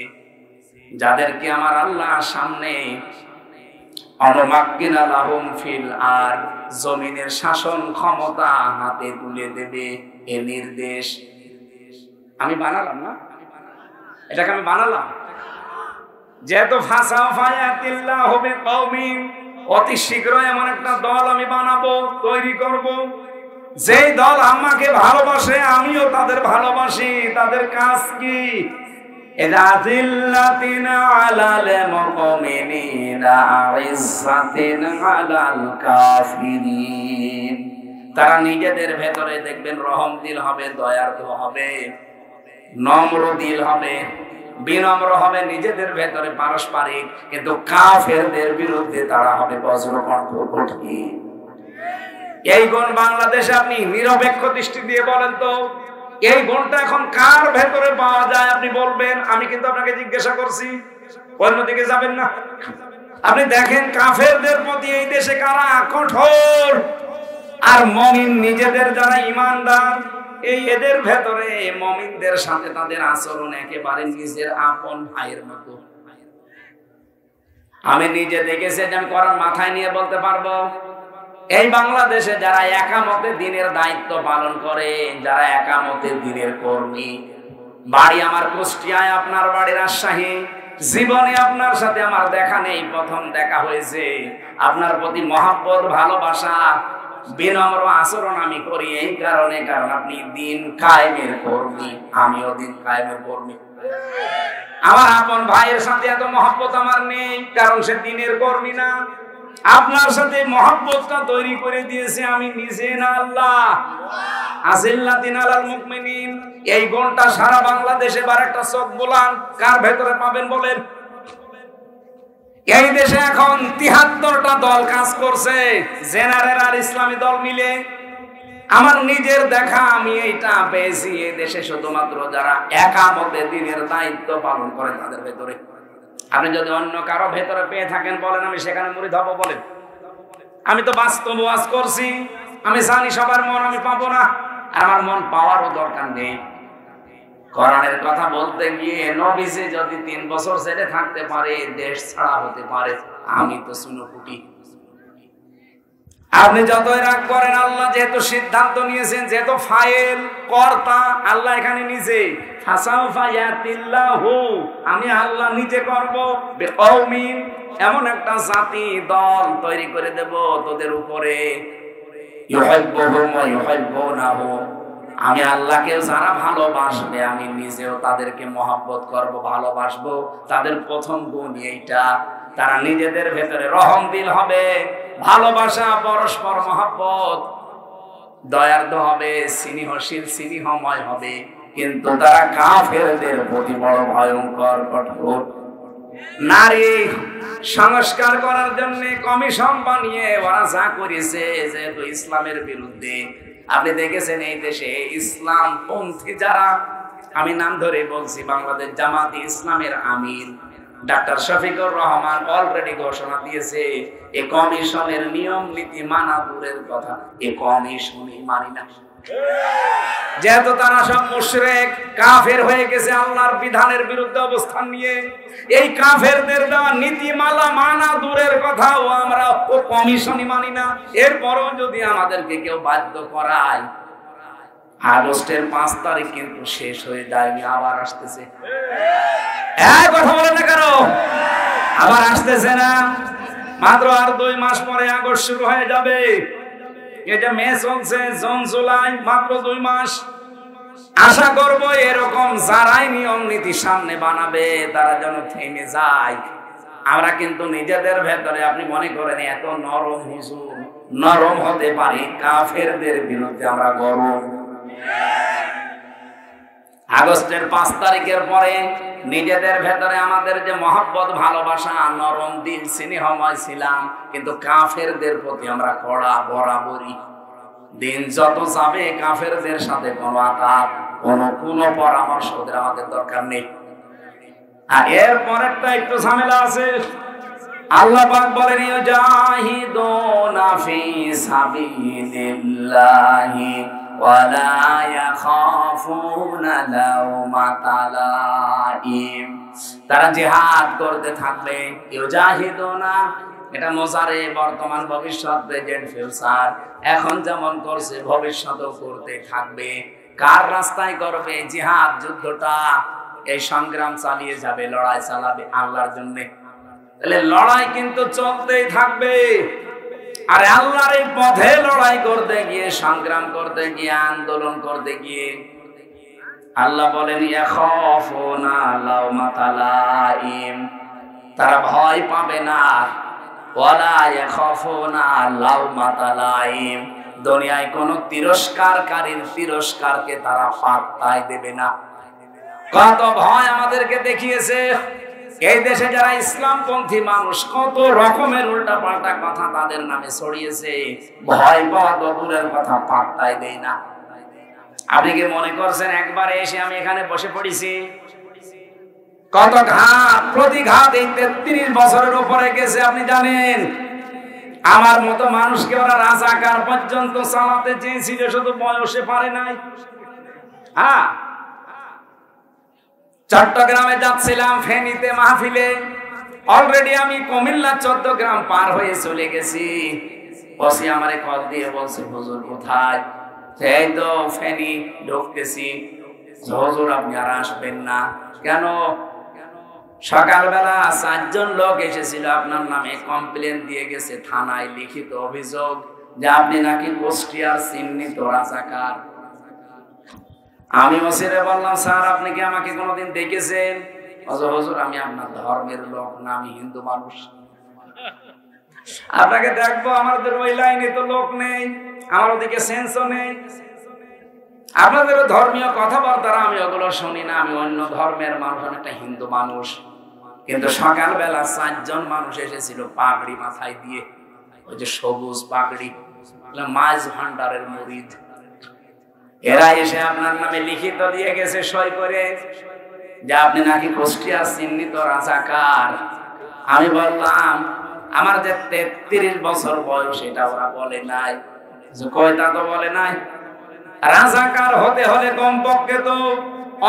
যাদেরকে আমার আল্লাহ সামনে অনুমাক্কিনা লাহুম ফিল আর, জমিনের শাসন ক্ষমতা হাতে তুলে দেবে, এ নির্দেশ আমি বানালাম না, এটাকে আমি বানালাম। যেহেতু ফাসাফায়াতিল্লাহু বিকওমিন, অতি শীঘ্র এমন একটা দল আমি বানাবো, তৈরি করব, যেই দল আমাকে ভালোবাসে, আমিও তাদের ভালোবাসি। তাদের কাজ কি? এযাতিল্লাতিনা আলাল মুমিনিনা আইজ্জাতিন আলাল কাফিরিন। তারা নিজেদের ভেতরে দেখবেন রহম দিল হবে, দয়ার্দ হবে, নম্র দিল হবে, বিনম্র হবে নিজেদের ভেতরে পারস্পরিক, কিন্তু কাফেরদের বিরুদ্ধে তারা হবে বজ্রকণ্ঠ কঠিন। এই গুণ বাংলাদেশে আপনি নিরপেক্ষ দৃষ্টি দিয়ে বলেন তো, এই গুণটা এখন কার ভেতরে পাওয়া যায়? আপনি বলবেন। আমি কিন্তু আপনাকে জিজ্ঞাসা করছি, অন্যদিকে যাবেন না। আপনি দেখেন কাফেরদের প্রতি এই দেশে কারা কঠোর, আর মুমিন নিজেদের যারা ঈমানদার, এই এদের ভেতরে মুমিনদের সাথে তাদের আচরণ একেবারে নিজের আপন ভাইয়ের মতো। আমি নিজে দেখেছি, আমি কোরআন মাথায় নিয়ে বলতে পারবো, এই বাংলাদেশে যারা একামতে দিনের দায়িত্ব পালন করে, যারা একামতে দিনের কর্মী, বাড়ি আমার কুষ্টিয়ায়, আপনার বাড়ি রাজশাহী, জীবনে আপনার সাথে আমার দেখা নেই, প্রথম দেখা হয়েছে। আপনার প্রতি মহব্বত, ভালোবাসা, বিনম্র আচরণ আমি করি এই কারণে, কারণ আপনি দিন কায়েমের কর্মী, আমিও দিন কায়েমের কর্মী। আমার আপন ভাইয়ের সাথে এত মহব্বত আমার নেই, কারণ সে দিনের কর্মী না। আপনার সাথে মহব্বতটা তৈরি করে দিয়েছে আমি নিজে না, আল্লাহ। আজিল্লাতিন আলাল মুমিনিন, এই গুণটা সারা বাংলাদেশে বার একটা চোখ বোলান কার ভেতরে পাবেন বলেন? এই দেশে এখন 73টা দল কাজ করছে, জেনারেল আর ইসলামী দল মিলে। আমার নিজের দেখা, আমি এইটা পেয়েছি, এই দেশে শুধুমাত্র যারা একামতে দিনের দায়িত্ব পালন করে তাদের ভেতরে। আপনি যদি অন্য কারো ভেতরে পেয়ে থাকেন বলেন, আমি সেখানে মুরিদ হব বলেন। আমি তো বাস্তব ওয়াজ করছি, আমি জানি সবার মন আমি পাবো না, আর আমার মন পাওয়ারও দরকার নেই। কোরআনের কথা বলতে গিয়ে নবীজি যদি 3 বছর ছেড়ে থাকতে পারে, দেশ ছাড়া হতে পারে, আমি তো শুনুকুটি। আপনি যতই রাগ করেন, আল্লাহ যেহেতু সিদ্ধান্ত নিয়েছেন, যেহেতু ফাইল কর্তা আল্লাহ এখানে নিজে, ফাসাফায়াতিল্লাহু, আমি আল্লাহ নিজে করব, বিকওমিন, এমন একটা জাতি দল তৈরি করে দেব তোদের উপরে, ইউহিব্বুহুম ওয়া ইউহিব্বুনাহু, আমি আল্লাহকে যারা ভালোবাসবে আমি নিজেও তাদেরকে মহব্বত করব, ভালোবাসবো। তাদের প্রথম গুণ এইটা, তারা নিজেদের ভেতরে রহম দিল হবে, ভালোবাসা, পরস্পর মহব্বত, দয়ার্দ হবে, স্নেহশীল স্নেহময় হবে। কিন্তু তারা কাফেরদের প্রতি বড় ভয়ঙ্কর কঠোর। নারী সংস্কার করার জন্য কমিশন বানিয়ে ওরা যা করেছে, যেহেতু ইসলামের বিরুদ্ধে। আপনি দেখেছেন এই দেশে ইসলাম পন্থী যারা, আমি নাম ধরে বলছি, বাংলাদেশ জামাতে ইসলামের আমির ডাক্তার শফিকুর রহমান অলরেডি ঘোষণা দিয়েছে এই কমিশনের নিয়ম নীতি মানা দূরের কথা, এই কমিশনই মানি না। যেহেতু তারা সব মুশরিক কাফের হয়ে গেছে আল্লাহর বিধানের বিরুদ্ধে অবস্থান নিয়ে, এই কাফেরদের দেওয়া নীতিমালা মানা দূরের কথা, ও আমরা ও কমিশনই মানি না। এরপরও যদি আমাদেরকে কেউ বাধ্য করায়, আগস্টের 5 তারিখ কিন্তু শেষ হয়ে যায়নি, আবার আসতেছে। কথা বলে না কেন? আবার আসতেছে না? মাত্র আর 2 মাস পরে আগস্ট শুরু হয়ে যাবে। এই যে মে চলছে, জুন জুলাই, মাত্র 2 মাস। আশা করব এরকম যারাই নিয়ম নীতি সামনে বানাবে তারা যেন থেমে যায়। আমরা কিন্তু নিজেদের ভেতরে, আপনি মনে করেন এত নরম হুজুর, নরম হতে পারি, কাফেরদের বিরুদ্ধে আমরা গরম। আগস্টের 5 তারিখের পরে নিজেদের ভেতরে আমাদের যে মহব্বত, ভালোবাসা, নরম দিল, স্নেহময় ছিলাম, কিন্তু কাফেরদের প্রতি আমরা কড়া বরাবরই। দিন যত যাবে কাফেরদের সাথে কোনো আতাপ, কোনো পরামর্শ ওদের আমাদের দরকার নেই। আর এরপরেরটা একটু ঝামেলা আছে। আল্লাহ পাক বলেন, ইউজাহিদুনা ফি সাবিলিল্লাহি ওয়ালা ইয়াখাফুনা লাওমাতা লাইম। তারা জিহাদ করতে থাকবে। ইউজাহিদুনা, এটা মোজারে, বর্তমান, ভবিষ্যৎ, প্রেজেন্ট, ফিউচার। এখন যেমন করছে ভবিষ্যতেও করতে থাকবে। কার রাস্তায় করবে? জিহাদ, যুদ্ধটা, এই সংগ্রাম চালিয়ে যাবে, লড়াই চালাবে আল্লাহর জন্য। তাহলে লড়াই কিন্তু চলতেই থাকবে। আর আল্লাহর এই পথে লড়াই করতে গিয়ে, সংগ্রাম করতে গিয়ে, আন্দোলন করতে গিয়ে আল্লাহ বলেন, ইয়াখাফুনা লাওমাতা লাইম, তারা ভয় পাবে না। ওয়ালা ইয়াখাফুনা লাওমাতা লাইম, দুনিয়ায় কোন তিরস্কারকারীর তিরস্কারকে তারা পাত্তাই দেবে না। কত ভয় আমাদেরকে দেখিয়েছে এই দেশে যারা ইসলামপন্থী মানুষ, কত রকমের উল্টা পাল্টা কথা তাদের নামে ছড়িয়েছে। ভয় পাওয়া তো দূরের কথা, পাত্তাই দেয় না। আপনি কি মনে করছেন একবারে এসে আমি এখানে বসে পড়েছি? কত ঘাত প্রতিঘাত এই 33 বছরের উপরে গেছে, আপনি জানেন। আমার মতো মানুষকে ওরা রাজাকার পর্যন্ত চালাতে চেয়েছিল, শুধু বয়সে পারে নাই। হ্যাঁ, চট্টগ্রামে যাচ্ছিলাম, ফেনীতে মাহফিলে। অলরেডি আমি কুমিল্লা 14 গ্রাম পার হয়ে চলে গেছি। বসে আমারে কল দিয়ে বলছে, হুজুর কোথায়? এই তো ফেনী ঢুকতেছি। হুজুর আপনি আর আসবেন না কেন? সকালবেলা 4 জন লোক এসেছিল, আপনার নামে কমপ্লেন দিয়ে গেছে থানায়, লিখিত অভিযোগ যে আপনি নাকি কুষ্টিয়ার চিহ্নিত রাজাকার। আমি ওসিরে বললাম, স্যার আপনি কি আমাকে কোনোদিন দেখেছেন? হুজুর আমি আপনার ধর্মের লোক না, আমি হিন্দু মানুষ। আপনাকে দেখবো, আমাদের ওই লাইনে তো লোক নেই, আমার ওদিকে সেন্সও নেই। আপনাদের ধর্মীয় কথাবার্তা আমি ওগুলো শুনি না, আমি অন্য ধর্মের মানুষ, আমি একটা হিন্দু মানুষ। কিন্তু সকালবেলা 4 জন মানুষ এসেছিল পাগড়ি মাথায় দিয়ে, ওই যে সবুজ পাগড়ি, মাছ ভান্ডারের মুরিদ। এরা এসে আপনার নামে লিখিত দিয়ে গেছে সই করে যে আপনি নাকি কুষ্টিয়া চিহ্নিত রাজাকার। আমি বললাম, আমার যে 33 বছর বয়স, এটা ওরা বলে নাই। কয়টা তো বলে নাই। রাজাকার হতে হলে কমপক্ষে তো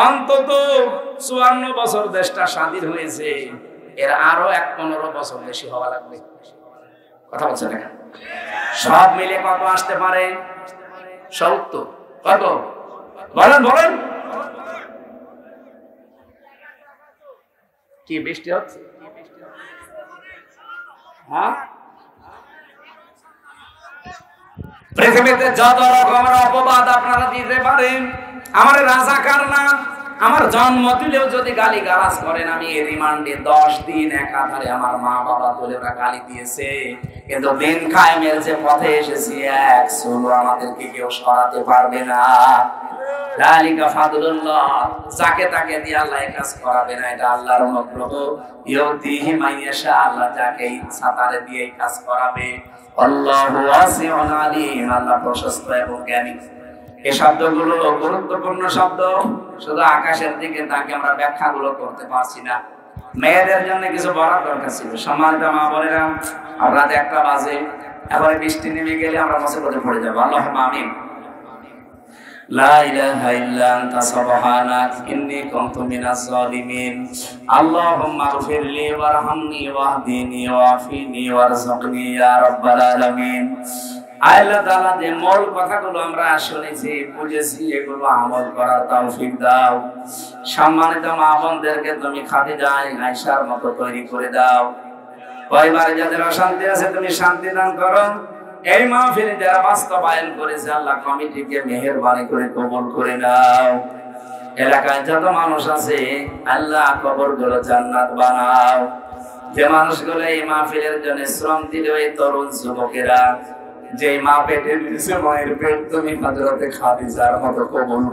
অন্তত 54 বছর দেশটা স্বাধীন হয়েছে, এর আরো 15 বছর বেশি হওয়া লাগবে। কথা বলছেন না? সব মিলে কত আসতে পারে? 70। কত বলেন বলেন? কি বৃষ্টি হচ্ছে? হ্যাঁ, পৃথিবীতে যত রকমের অপবাদ আপনারা দিতে পারেন, আমার রাজাকার না, আমার জন্ম দিলেও যদি গালি গালাজ করেন, আমি রিমান্ডে 10 দিন একাধারে আমার মা বাবা বলে ওরা গালি দিয়েছে, কিন্তু দিন কায়েমের যে পথে এসেছি এক চুলো আমাদেরকে কেউ সরাতে পারবে না। যালিকা ফাদলুল্লাহ, যাকে তাকে দিয়ে আল্লাহ কাজ করাবে না, এটা আল্লাহর অনুগ্রহ। ইউতিহি মাইয়াশা, আল্লাহ যাকে ইচ্ছা তারে দিয়ে কাজ করাবে। আল্লাহু ওয়াসিউন আলিম, আল্লাহ প্রশস্ত এবং জ্ঞানী। এই শব্দগুলো গুরুত্বপূর্ণ শব্দ, শুধু আকাশের দিকে তাকে আমরা ব্যাখ্যাগুলো করতে পারছি না। মেয়েদের জন্য কিছু বলার দরকার ছিল। সম্মানিত মা বোনেরা, আর রাত 1টা বাজে, এবারে বৃষ্টি নেমে গেলে আমরা মুসিবতে পড়ে যাবো। আল্লাহুম্মা আমিন। লা ইলাহা ইল্লা আনতা সুবহানাক ইন্নী কুনতু মিনাজ জালিমিন। আল্লাহুম্মা ইগফিরলি ওয়ারহামনি ওয়াহদিনি ওয়াফিনি ওয়ারযুকনি ইয়া রাব্বাল আলামিন। আল্লাহ তাআলা যে মূল কথাগুলো আমরা শুনেছি, বুঝেছি, এগুলো আমল করার তৌফিক দাও। সম্মানিত মা বোনদেরকে তুমি খাদিজা আয়েশার মতো তৈরি করে দাও। পরিবারে যাদের অশান্তি আছে তুমি শান্তি দান করো। এই মাহফিলে যারা বাস্তবায়ন করেছে আল্লাহ কমিটিকে মেহেরবানি করে কবুল করে নাও। এলাকায় যত মানুষ আছে আল্লাহ কবরগুলো জান্নাত বানাও। যে মানুষগুলো এই মাহফিলের জন্য শ্রম দিল, এই তরুণ যুবকেরা, যে মা পেটের নিচে মায়ের পেট তুমি হযরতে খাদিজার মতো কবুল